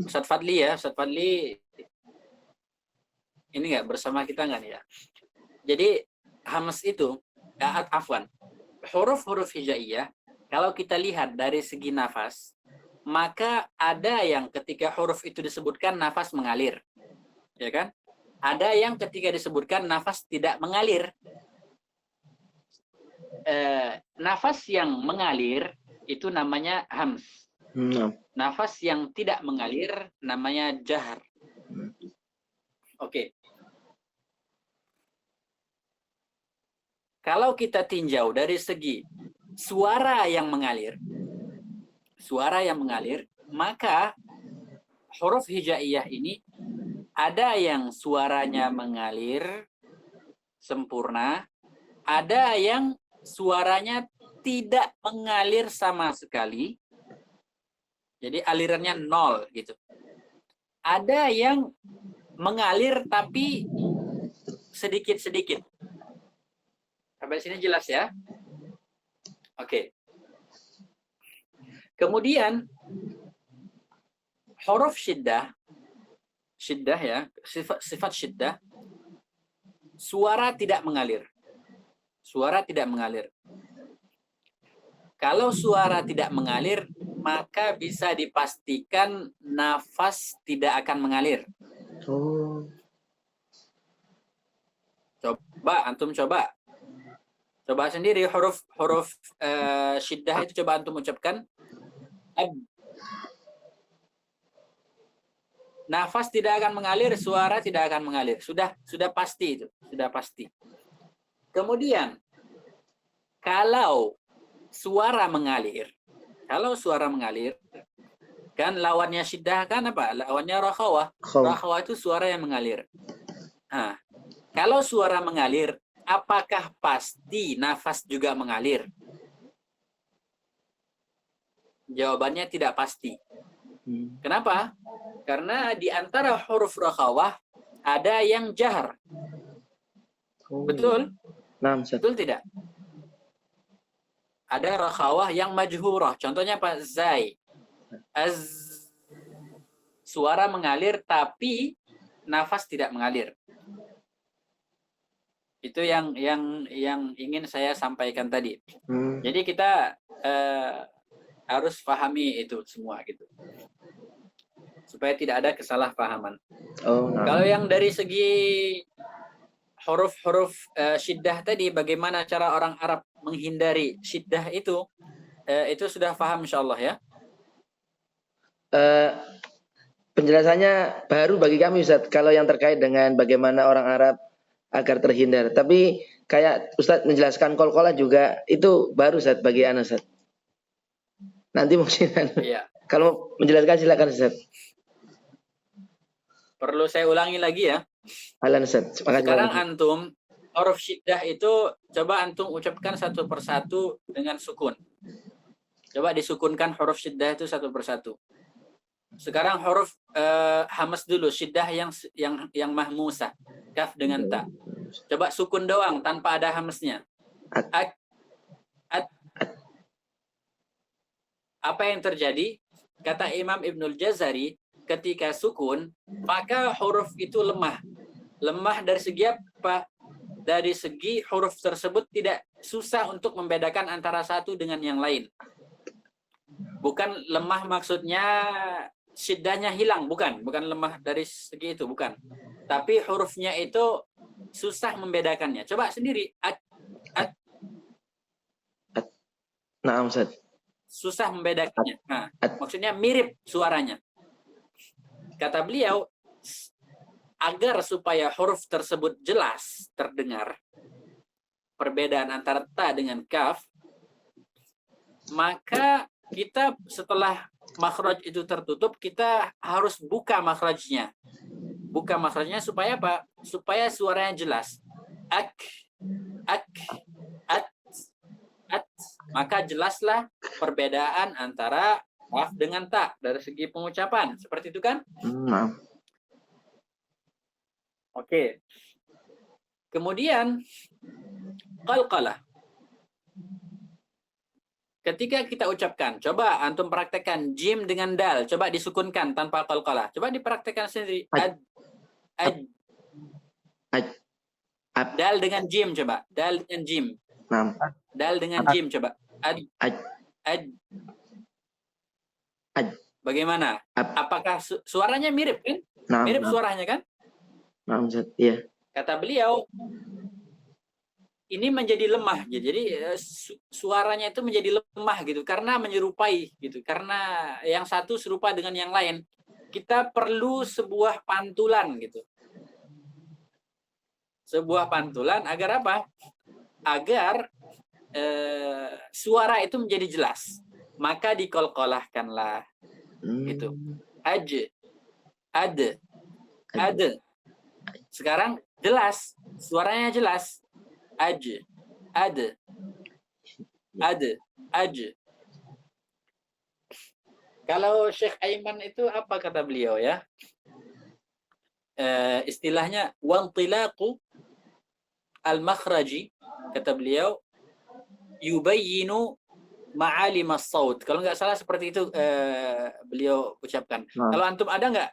S3: Ustadz Fadli ya, Ustadz Fadli ini nggak bersama kita nggak nih ya? Jadi hams itu, afwan, huruf-huruf hijaiyah, kalau kita lihat dari segi nafas, maka ada yang ketika huruf itu disebutkan nafas mengalir, ya kan? Ada yang ketika disebutkan nafas tidak mengalir. Nafas yang mengalir itu namanya hams. Nafas yang tidak mengalir namanya jahar. Oke. Kalau kita tinjau dari segi suara yang mengalir, maka huruf hijaiyah ini ada yang suaranya mengalir sempurna, ada yang suaranya tidak mengalir sama sekali. Jadi alirannya nol gitu. Ada yang mengalir tapi sedikit-sedikit. Sampai sini jelas ya? Oke. Kemudian huruf syiddah ya, sifat syiddah, suara tidak mengalir. Suara tidak mengalir. Kalau suara tidak mengalir, maka bisa dipastikan nafas tidak akan mengalir. Antum coba sendiri huruf syiddah itu, coba antum ucapkan. Nafas tidak akan mengalir, suara tidak akan mengalir. Sudah pasti itu, sudah pasti. Kemudian kalau suara mengalir, kan lawannya syiddah kan apa? Lawannya rakhawah. Rakhawah itu suara yang mengalir. Nah, kalau suara mengalir, apakah pasti nafas juga mengalir? Jawabannya tidak pasti. Kenapa? Karena di antara huruf rakhawah ada yang jahar. Betul? Betul tidak? Ada rakhawah yang majhurah. Contohnya apa? Zai. Suara mengalir tapi nafas tidak mengalir. Itu yang ingin saya sampaikan tadi. Jadi kita harus pahami itu semua gitu, supaya tidak ada kesalahpahaman. Kalau yang dari segi huruf-huruf syiddah tadi, bagaimana cara orang Arab menghindari syiddah itu sudah paham insyaallah ya.
S2: Penjelasannya baru bagi kami Ustaz, kalau yang terkait dengan bagaimana orang Arab agar terhindar. Tapi kayak Ustaz menjelaskan qalqalah juga itu baru Ustaz bagi ana Ustaz. Nanti mungkin kalau menjelaskan silakan Ustaz.
S3: Perlu saya ulangi lagi ya.
S2: Alan Ustaz.
S3: Sekarang antum huruf syiddah itu coba antum ucapkan satu persatu dengan sukun. Coba disukunkan huruf syiddah itu satu persatu. Sekarang huruf hamas dulu, syiddah yang mahmusah, kaf dengan ta. Coba sukun doang tanpa ada hamasnya. At. Apa yang terjadi? Kata Imam Ibnul Jazari, ketika sukun, maka huruf itu lemah. Lemah dari segi apa? Dari segi huruf tersebut tidak susah untuk membedakan antara satu dengan yang lain. Bukan lemah maksudnya syiddahnya hilang, bukan lemah dari segi itu, bukan. Tapi hurufnya itu susah membedakannya. Coba sendiri,
S2: Naam Ustaz.
S3: susah membedakannya. Nah, maksudnya mirip suaranya. Kata beliau, agar supaya huruf tersebut jelas terdengar, perbedaan antara ta dengan kaf, maka kita setelah makhraj itu tertutup, kita harus buka makhrajnya. Buka makhrajnya supaya apa? Supaya suaranya jelas. Ak, at. Maka jelaslah perbedaan antara kaf dengan ta dari segi pengucapan. Seperti itu kan?
S2: Naam.
S3: Oke. Kemudian qalqalah. Ketika kita ucapkan, coba antum praktekkan jim dengan dal, coba disukunkan tanpa qalqalah. Coba dipraktekkan sendiri. Dal dengan jim coba. Dal dengan jim.
S2: Naam.
S3: Dal dengan jim coba. Bagaimana? Apakah suaranya mirip kan?
S2: Naam.
S3: Mirip suaranya kan?
S2: Naam Ustaz. Iya.
S3: Kata beliau, ini menjadi lemah, jadi suaranya itu menjadi lemah gitu, karena menyerupai gitu, karena yang satu serupa dengan yang lain. Kita perlu sebuah pantulan gitu, sebuah pantulan agar apa? Agar suara itu menjadi jelas. Maka dikolkolahkanlah gitu. Ad. Sekarang jelas, suaranya jelas. Ad. Kalau Syekh Aiman itu apa kata beliau ya? Istilahnya wantilaqu al-makhraji, kata beliau, yubayyinu ma'alim as-saut. Kalau nggak salah seperti itu beliau ucapkan. Kalau antum ada nggak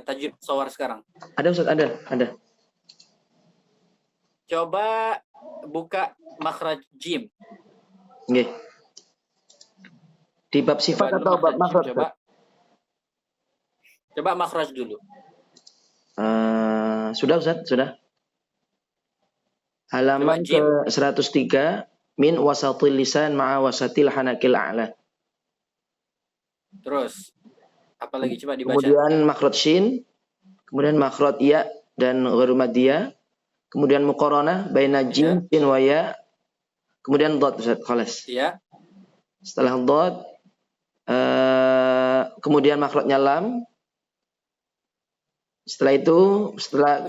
S3: tajwid shawar sekarang?
S2: Ada Ustaz, ada.
S3: Coba buka makhraj jim.
S2: Nggih. Di bab sifat atau bab makhraj?
S3: Coba makhraj dulu.
S2: Sudah Ustaz, sudah. Halaman ke 103, min wasatil lisan ma'a wasatil hanakil a'la.
S3: Terus apa lagi, coba dibaca.
S2: Kemudian makhraj shin, kemudian makhraj ya dan gharu maddiyah, kemudian muqaranah baina jim sin wa ya, kemudian dhad Ustaz, khalas.
S3: Iya.
S2: Setelah dhad kemudian makhrajnya lam. Setelah itu,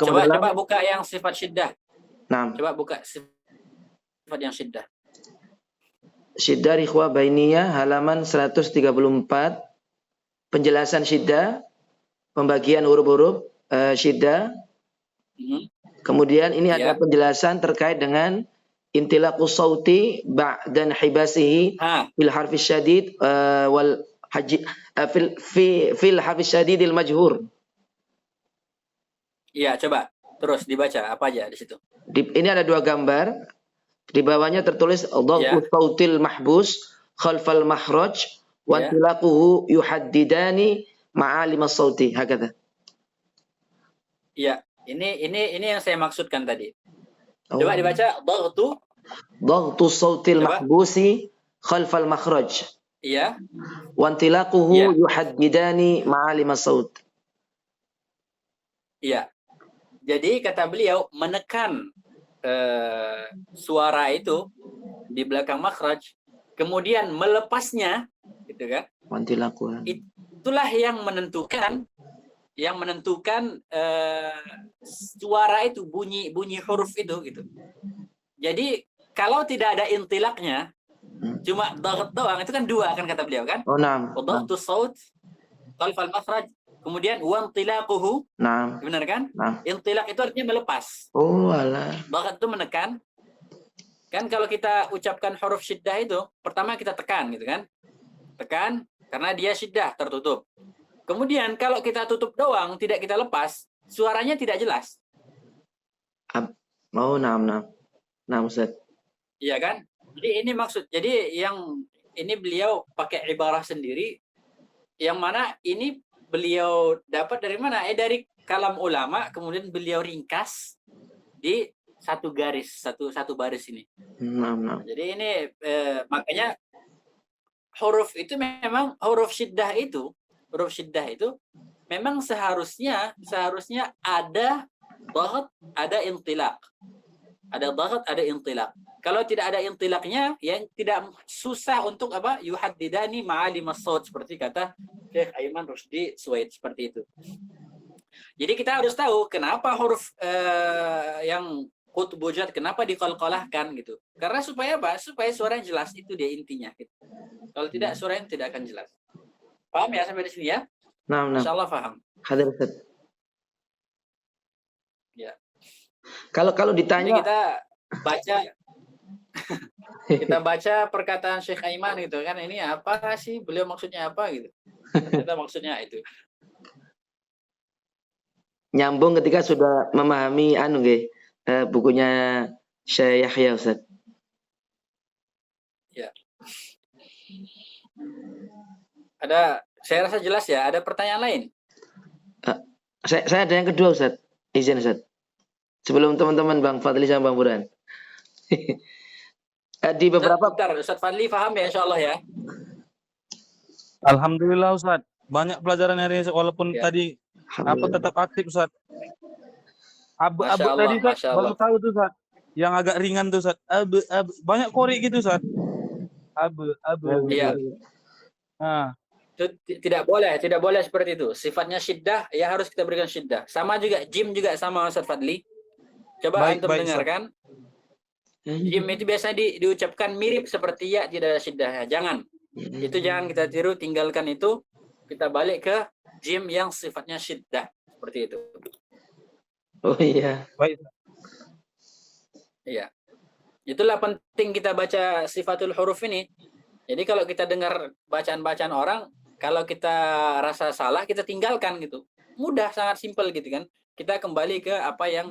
S3: coba buka yang sifat syiddah.
S2: Nah.
S3: Coba buka sifat yang syiddah.
S2: Syiddah ikhwah bainiyah halaman 134. Penjelasan syiddah, pembagian huruf-huruf syiddah. Kemudian ini ada penjelasan terkait dengan intilaqus sauti ba'dan hibasihi fil harfi syadid wal fil harfi syadidil majhur.
S3: Iya, coba terus dibaca apa aja di situ.
S2: Ini ada dua gambar. Di bawahnya tertulis dhaqu sautil mahbus khalfal makhraj wa intilaquhu yuhaddidani ma'alim as-sauti. Hakata.
S3: Iya, ini yang saya maksudkan tadi. Coba dibaca
S2: dhaqtu sautil mahbusi khalfal makhraj.
S3: Iya.
S2: Wa intilaquhu yuhaddidani ma'alim as-saut.
S3: Iya. Jadi kata beliau menekan suara itu di belakang makhraj, kemudian melepasnya, gitu kan? Itulah yang menentukan suara itu, bunyi huruf itu, gitu. Jadi kalau tidak ada intilaknya, cuma dhaght doang, itu kan dua kan kata beliau kan?
S2: Oh, naam.
S3: Dhatu saut khalfal makhraj. Kemudian wantilaquhu, benar kan? Intilaq itu artinya melepas.
S2: Oh, alah.
S3: Dhaht itu menekan. Kan kalau kita ucapkan huruf syiddah itu, pertama kita tekan gitu kan? Tekan karena dia syiddah, tertutup. Kemudian kalau kita tutup doang, tidak kita lepas, suaranya tidak jelas.
S2: Oh, naam. Naam Ustaz.
S3: Iya kan? Jadi ini maksud. Jadi yang ini beliau pakai ibarah sendiri, yang mana ini beliau dapat dari mana? Dari kalam ulama, kemudian beliau ringkas di satu garis, satu baris ini. Jadi ini makanya huruf itu memang huruf syiddah itu memang seharusnya ada dhaght, ada intilaq. Ada dhaht, ada intilaq. Kalau tidak ada intilaqnya, yang tidak susah untuk apa? Yuhaddidani ma'alim as-saut, seperti kata Syekh Aiman Rusdi Suwaid, seperti itu. Jadi kita harus tahu kenapa huruf yang qutbujat kenapa diqalqalahkan gitu. Karena supaya apa? Supaya suara yang jelas, itu dia intinya gitu. Kalau tidak, suara yang tidak akan jelas. Paham ya sampai di sini ya?
S2: Nah.
S3: Insyaallah paham.
S2: Hadir Ustaz.
S3: Ya.
S2: Kalau
S3: Jadi
S2: ditanya
S3: kita baca perkataan Syekh Aiman gitu kan, ini apa sih, beliau maksudnya apa gitu. Kita maksudnya itu.
S2: nyambung ketika sudah memahami bukunya Syekh Yahya Ustaz.
S3: Ya. Saya rasa jelas ya. Ada pertanyaan lain?
S2: Saya ada yang kedua Ustaz. Izin Ustaz. Sebelum teman-teman Bang Fadli sama Bang Burhan. Di beberapa
S3: Ustaz Fadli paham ya insyaallah ya.
S4: Alhamdulillah Ustaz. Banyak pelajaran hari ini walaupun tadi aku tetap aktif Ustaz. Abu tadi Ustaz baru tahu tuh Ustaz. Yang agak ringan tuh Ustaz. Banyak korek gitu Ustaz.
S3: Iya.
S4: Nah,
S3: Itu tidak boleh seperti itu. Sifatnya syiddah ya harus kita berikan syiddah. Sama juga jim juga sama Ustaz Fadli. Coba antum dengarkan. Jim itu biasanya diucapkan mirip seperti ya, tidak ada syiddahnya. Jangan. Itu jangan kita tiru, tinggalkan itu. Kita balik ke jim yang sifatnya syiddah. Seperti itu.
S2: Oh iya.
S4: baik.
S3: Iya. Itulah penting kita baca sifatul huruf ini. Jadi kalau kita dengar bacaan-bacaan orang, kalau kita rasa salah, kita tinggalkan gitu. Mudah, sangat simpel gitu kan. Kita kembali ke apa yang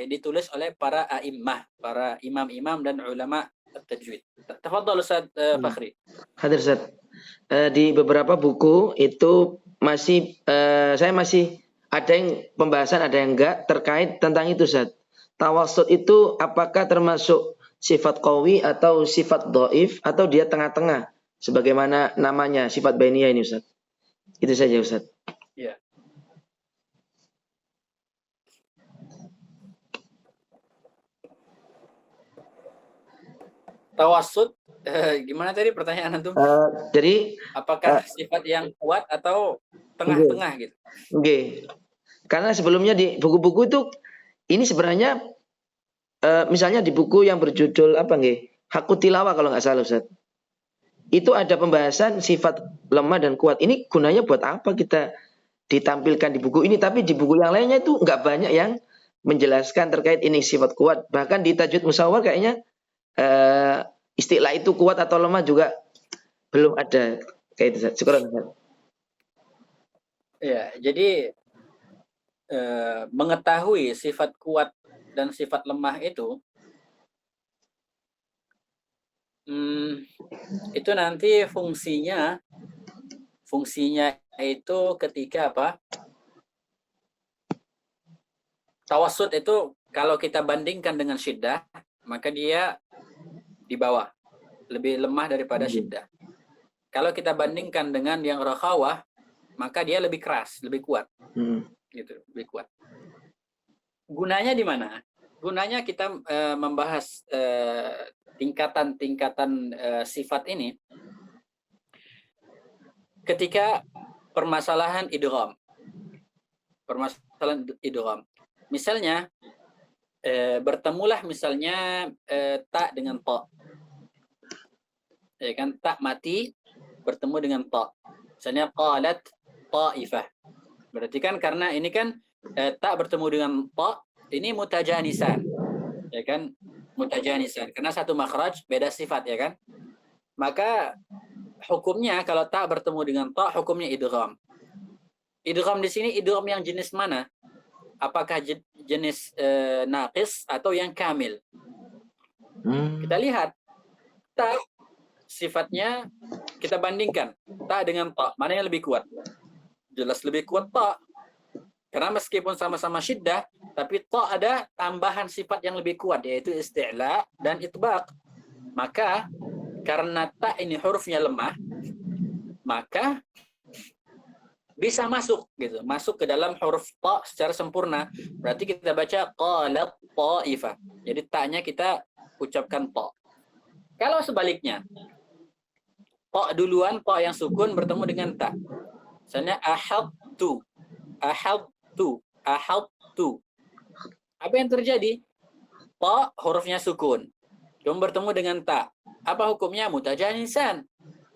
S3: ditulis oleh para a'immah, para imam-imam dan ulama tajwid. Tafadhal Ustaz Fakhri.
S2: Hadir Ustaz. Di beberapa buku itu saya masih ada yang pembahasan, ada yang enggak terkait tentang itu Ustaz. Tawassut itu apakah termasuk sifat qawi atau sifat dhaif atau dia tengah-tengah sebagaimana namanya sifat bainiyah ini Ustaz. Itu saja Ustaz.
S3: Iya. Tawassut gimana tadi pertanyaan antum?
S2: Jadi
S3: apakah sifat yang kuat atau tengah-tengah gitu?
S2: Oke. Karena sebelumnya di buku-buku itu ini sebenarnya misalnya di buku yang berjudul Hakut Tilawah kalau nggak salah Ustaz. Itu ada pembahasan sifat lemah dan kuat. Ini gunanya buat apa kita ditampilkan di buku ini, tapi di buku yang lainnya itu nggak banyak yang menjelaskan terkait ini sifat kuat. Bahkan di Tajwid Musawwar kayaknya istilah itu kuat atau lemah juga belum ada kayak itu. Syukran.
S3: Ya, jadi mengetahui sifat kuat dan sifat lemah itu nanti fungsinya itu ketika apa? Tawassut itu kalau kita bandingkan dengan syiddah, maka dia di bawah, lebih lemah daripada syiddah. Kalau kita bandingkan dengan yang rakhawah, maka dia lebih keras, lebih kuat. Gitu, lebih kuat. Gunanya di mana? Gunanya kita membahas tingkatan-tingkatan sifat ini ketika permasalahan idgham. Misalnya bertemulah misalnya ta dengan ta. Ya kan, ta mati bertemu dengan ta. Misalnya qalat ta'ifah. Berarti kan karena ini kan ta bertemu dengan ta, ini mutajanisan. Ya kan? Mutajanisan. Karena satu makhraj beda sifat ya kan? Maka hukumnya kalau ta bertemu dengan ta, hukumnya idgham. Idgham di sini idgham yang jenis mana? Apakah jenis naqis atau yang kamil? Kita lihat ta sifatnya kita bandingkan ta dengan ta, mana yang lebih kuat? Jelas lebih kuat ta. Karena meskipun sama-sama syiddah, tapi ta ada tambahan sifat yang lebih kuat, yaitu isti'la dan itbaq. Maka karena ta ini hurufnya lemah, maka bisa masuk gitu, masuk ke dalam huruf ta secara sempurna. Berarti kita baca qalat ta'ifah. Jadi ta-nya kita ucapkan ta. Kalau sebaliknya, ta duluan, ta yang sukun bertemu dengan ta. Misalnya ahadtu, ahadtu, ahadtu. Apa yang terjadi? Ta hurufnya sukun. Kemudian bertemu dengan ta. Apa hukumnya? Mutajanisan.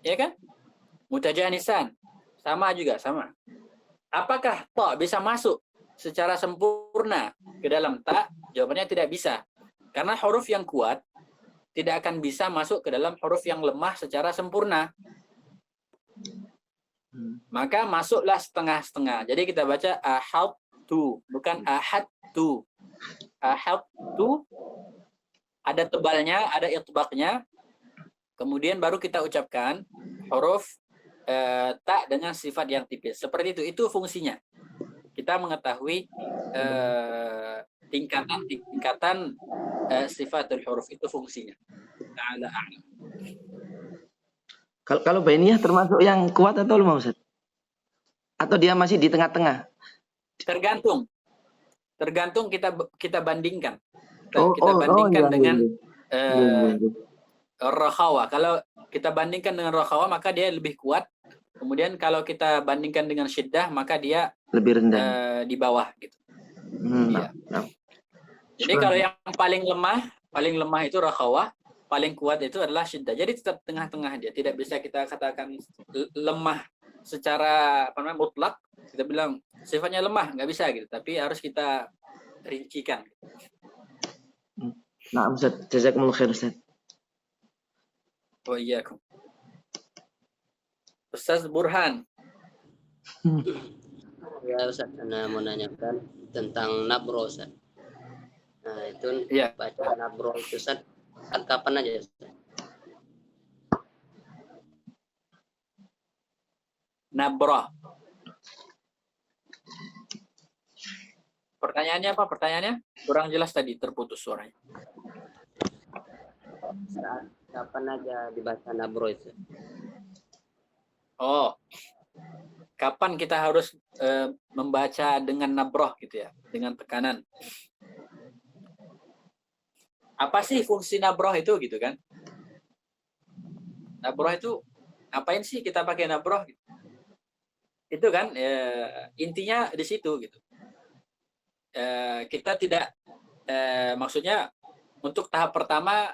S3: Ya kan? Mutajanisan. Sama juga, sama. Apakah ta bisa masuk secara sempurna ke dalam ta? Jawabannya tidak bisa. Karena huruf yang kuat tidak akan bisa masuk ke dalam huruf yang lemah secara sempurna. Maka masuklah setengah-setengah. Jadi kita baca ahadtu, bukan ahadtu. Ahadtu ada tebalnya, ada itbaqnya. Kemudian baru kita ucapkan huruf ta dengan sifat yang tipis. Seperti itu fungsinya. Kita mengetahui tingkatan sifatul huruf, itu fungsinya. Ta'ala a'lam.
S2: Kalau bainiyah termasuk yang kuat atau lemah, Ustaz? Atau dia masih di tengah-tengah?
S3: Tergantung kita bandingkan. Kita bandingkan dengan rakhawa. Kalau kita bandingkan dengan rakhawa, maka dia lebih kuat. Kemudian kalau kita bandingkan dengan syiddah, maka dia
S2: lebih rendah
S3: di bawah gitu. Iya. Jadi kalau yang paling lemah itu rakhawah, paling kuat itu adalah syiddah. Jadi tetap tengah-tengah dia. Tidak bisa kita katakan lemah secara mutlak. Kita bilang sifatnya lemah, nggak bisa gitu. Tapi harus kita rincikan.
S2: Nah, Ustaz, jazakumullah khair, Ustaz.
S3: Wa iyyakum. Ustaz Burhan.
S5: Ya Ustaz, Anda mau nanyakan tentang nabro, Ustaz. Nah, itu
S3: ya.
S5: Baca nabro itu Ustaz, kapan aja Ustaz?
S3: Nabroh. Pertanyaannya apa? Pertanyaannya kurang jelas tadi, terputus suaranya.
S5: Saat kapan aja dibaca nabro itu?
S3: Oh, kapan kita harus membaca dengan nabroh gitu ya, dengan tekanan? Apa sih fungsi nabroh itu gitu kan? Nabroh itu ngapain sih kita pakai nabroh? Gitu. Itu kan intinya di situ gitu. Kita tidak maksudnya untuk tahap pertama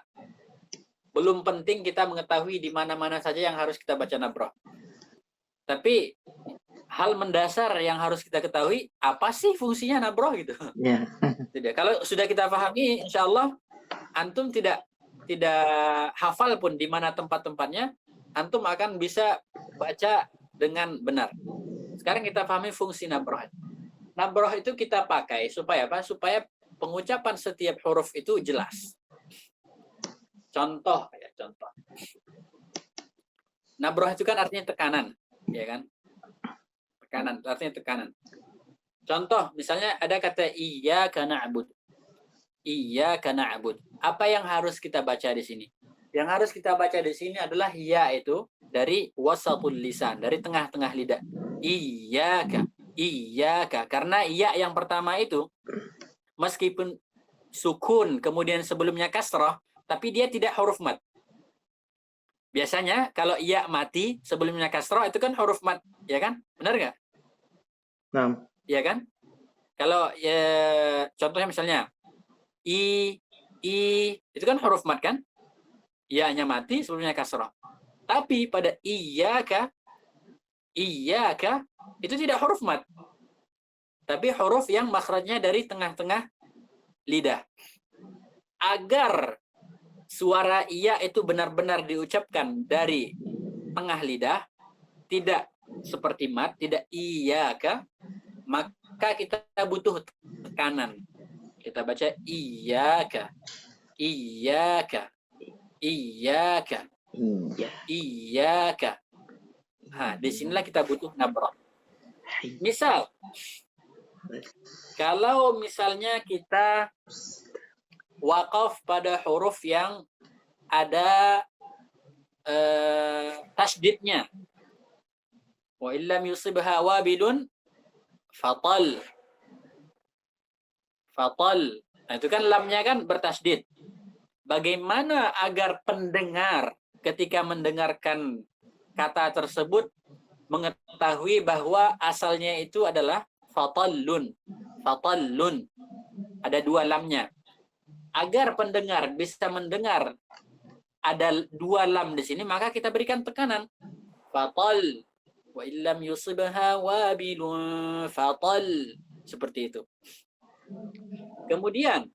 S3: belum penting kita mengetahui di mana-mana saja yang harus kita baca nabroh. Tapi hal mendasar yang harus kita ketahui, apa sih fungsinya nabroh gitu.
S2: Yeah.
S3: Tidak. Kalau sudah kita pahami, insya Allah antum tidak hafal pun di mana tempat-tempatnya, antum akan bisa baca dengan benar. Sekarang kita pahami fungsi nabroh. Nabroh itu kita pakai supaya apa? Supaya pengucapan setiap huruf itu jelas. Contoh ya, contoh. Nabroh itu kan artinya tekanan, ya kan? Tekanan, artinya tekanan. Contoh, misalnya ada kata iyyaka na'bud. Iyyaka na'bud. Apa yang harus kita baca di sini? Yang harus kita baca di sini adalah ya itu dari wasatul lisan, dari tengah-tengah lidah. Iyyaka, iyyaka. Karena iya yang pertama itu meskipun sukun kemudian sebelumnya kasrah, tapi dia tidak huruf mat. Biasanya kalau iya mati sebelumnya kasrah itu kan huruf mat, ya kan? Benar nggak?
S2: Nah.
S3: Ya kan? Kalau contohnya misalnya i itu kan huruf mat kan? Iya-nya mati sebelumnya kasrah. Tapi pada iyyaka itu tidak huruf mat. Tapi huruf yang makhrajnya dari tengah-tengah lidah. Agar suara iya itu benar-benar diucapkan dari tengah lidah, tidak seperti mat, tidak iyyaka, maka kita butuh tekanan. Kita baca iyyaka, iyyaka, iyyaka.
S2: Iya.
S3: Iyyaka. Nah, disinilah kita butuh nabrah. Misal, kalau misalnya kita wakaf pada huruf yang ada tasdidnya. Wa illam yusibha wabilun fatal. Fatal. Nah, itu kan lamnya kan bertasdid. Bagaimana agar pendengar ketika mendengarkan kata tersebut mengetahui bahwa asalnya itu adalah fatallun. Fatallun. Ada dua lamnya. Agar pendengar bisa mendengar ada dua lam di sini, maka kita berikan tekanan. Fatal. Wa illam yusibha wabilun fatal. Seperti itu. Kemudian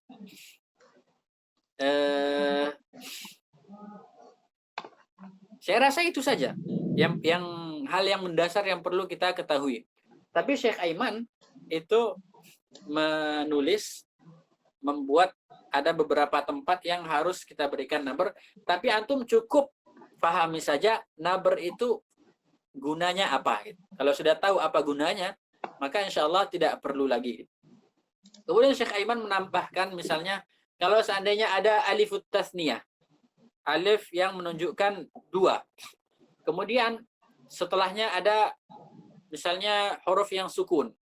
S3: saya rasa itu saja yang hal yang mendasar yang perlu kita ketahui. Tapi Syekh Aiman itu membuat ada beberapa tempat yang harus kita berikan nabar, tapi antum cukup pahami saja nabar itu gunanya apa. Kalau sudah tahu apa gunanya, maka insya Allah tidak perlu lagi. Kemudian Syekh Aiman menambahkan misalnya, kalau seandainya ada alifut tasniyah, alif yang menunjukkan dua. Kemudian setelahnya ada misalnya huruf yang sukun.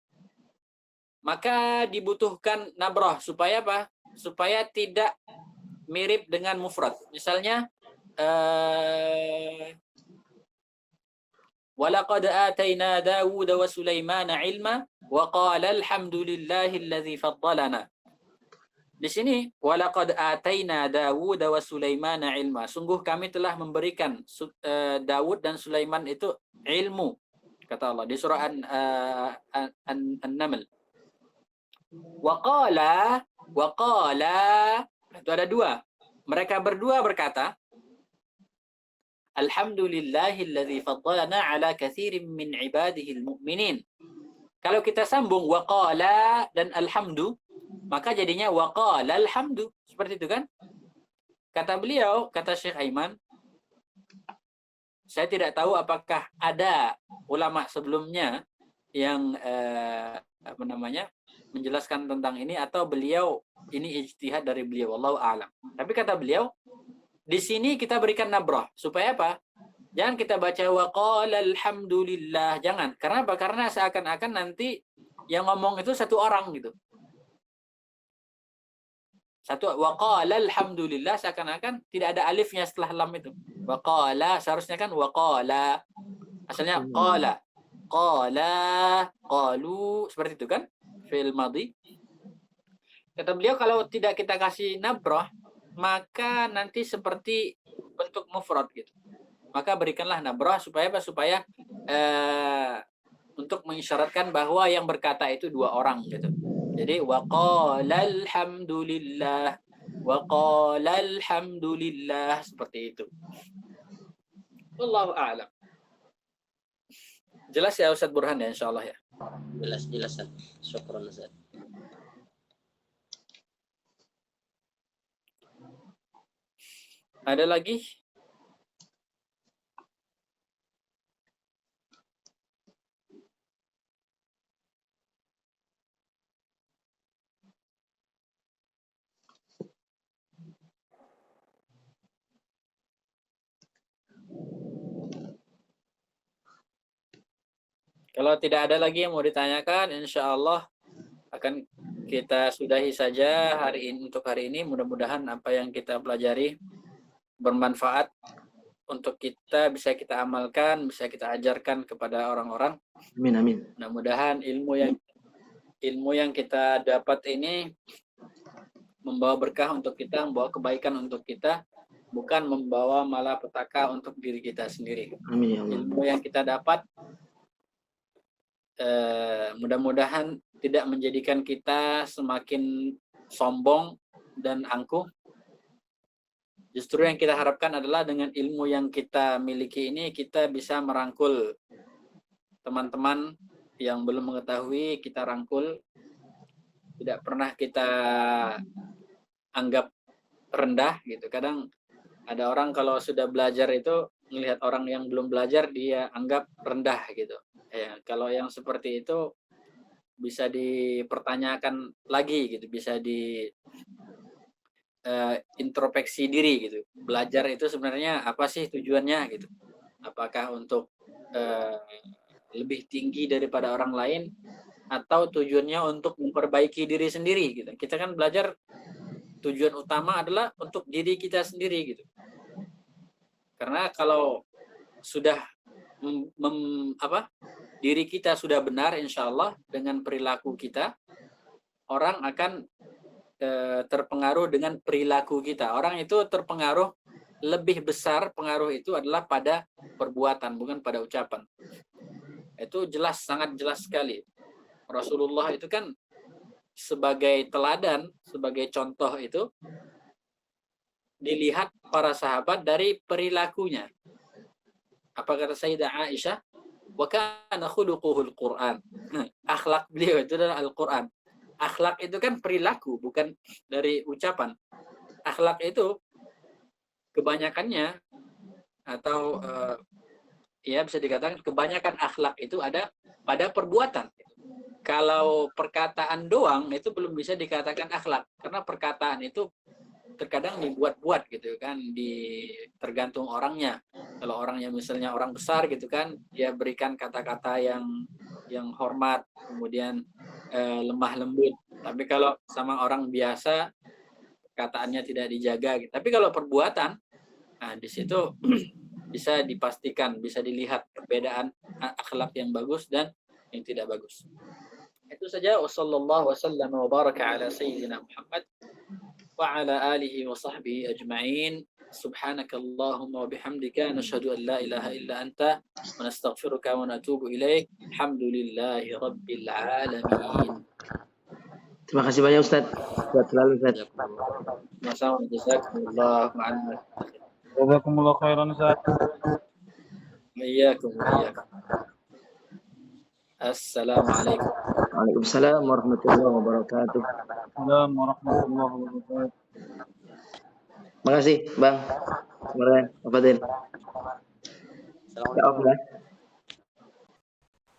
S3: Maka dibutuhkan nabrah supaya apa? Supaya tidak mirip dengan mufrad. Misalnya walaqad atayna Dawud wa Sulaimana ilma wa qala alhamdulillahilladzi faddalana. Di sini walaqad atayna Dawud wa Sulaimana ilma. Sungguh kami telah memberikan Dawud dan Sulaiman itu ilmu, kata Allah di surah An-Naml. Waqala itu ada dua. Mereka berdua berkata, alhamdulillahilladzi faddalana ala katsirin min ibadihil mu'minin. Kalau kita sambung waqala dan alhamdu, maka jadinya waqala alhamdu. Seperti itu kan? Kata beliau, kata Syekh Aiman, saya tidak tahu apakah ada ulama sebelumnya yang menjelaskan tentang ini atau beliau ini ijtihad dari beliau, wallahu a'lam. Tapi kata beliau, di sini kita berikan nabrah supaya apa? Jangan kita baca waqala alhamdulillah, jangan. Karena apa? Karena seakan-akan nanti yang ngomong itu satu orang gitu. Satu waqala alhamdulillah seakan-akan tidak ada alifnya setelah lam itu. Waqala seharusnya kan waqala. Asalnya qala. Qala, qalu, seperti itu kan? Fi'il madhi. Kata beliau kalau tidak kita kasih nabrah, maka nanti seperti bentuk mufrad gitu. Maka berikanlah nabrah supaya apa? Supaya untuk mengisyaratkan bahwa yang berkata itu dua orang gitu. Jadi waqala alhamdulillah, waqala alhamdulillah, seperti itu. Wallahu a'lam. Jelas ya Ustaz Burhan ya, insyaallah ya.
S5: Jelas Ustaz. Syukran Ustaz.
S3: Ada lagi? Kalau tidak ada lagi yang mau ditanyakan, insya Allah akan kita sudahi saja hari ini untuk hari ini. Mudah-mudahan apa yang kita pelajari bermanfaat untuk kita, bisa kita amalkan, bisa kita ajarkan kepada orang-orang.
S2: Amin, amin.
S3: Mudah-mudahan ilmu yang kita dapat ini membawa berkah untuk kita, membawa kebaikan untuk kita, bukan membawa malapetaka untuk diri kita sendiri.
S2: Amin ya Allah.
S3: Ilmu yang kita dapat mudah-mudahan tidak menjadikan kita semakin sombong dan angkuh. Justru yang kita harapkan adalah dengan ilmu yang kita miliki ini, kita bisa merangkul teman-teman yang belum mengetahui, kita rangkul. Tidak pernah kita anggap rendah gitu. Kadang Ada orang kalau sudah belajar itu melihat orang yang belum belajar dia anggap rendah gitu. Ya, kalau yang seperti itu bisa dipertanyakan lagi gitu, bisa di introspeksi diri gitu. Belajar itu sebenarnya apa sih tujuannya gitu? Apakah untuk lebih tinggi daripada orang lain atau tujuannya untuk memperbaiki diri sendiri gitu. Kita kan belajar tujuan utama adalah untuk diri kita sendiri gitu. Karena kalau sudah diri kita sudah benar, insya Allah dengan perilaku kita, orang akan terpengaruh dengan perilaku kita. Orang itu terpengaruh lebih besar, pengaruh itu adalah pada perbuatan, bukan pada ucapan. Itu jelas, sangat jelas sekali. Rasulullah itu kan sebagai teladan, sebagai contoh itu dilihat para sahabat dari perilakunya. Apa kata Sayyidah Aisyah? Wa kana khuluquhul Qur'an. Akhlak beliau itu adalah Al-Qur'an. Akhlak itu kan perilaku, bukan dari ucapan. Akhlak itu kebanyakannya atau ya bisa dikatakan kebanyakan akhlak itu ada pada perbuatan. Kalau perkataan doang itu belum bisa dikatakan akhlak, karena perkataan itu terkadang dibuat-buat gitu kan, tergantung orangnya. Kalau orangnya misalnya orang besar gitu kan, dia berikan kata-kata yang hormat, kemudian lemah lembut. Tapi kalau sama orang biasa kataannya tidak dijaga gitu. Tapi kalau perbuatan, nah di situ bisa dipastikan, bisa dilihat perbedaan akhlak yang bagus dan yang tidak bagus. Itu saja. Wassallallahu wasallam wa baraka ala sayyidina Muhammad wa ala alihi wa sahbihi ajma'in. Subhanakallahumma wa bihamdika nashhadu an la ilaha illa anta wa nastaghfiruka wa natubu ilaik. Alhamdulillahi rabbil alamin.
S2: Terima kasih banyak Ustaz. Buat selalu Ustaz.
S3: Sama-sama. Jazakumullah ma'ana.
S4: Jazakumullah khairan Ustaz.
S3: Iyyakum wa iyyakum. Assalamualaikum.
S2: Waalaikumsalam warahmatullahi wabarakatuh.
S4: Assalamualaikum warahmatullahi wabarakatuh.
S2: Makasih Bang. Sebenarnya Pak Fadil.
S5: Assalamualaikum.
S2: Ya,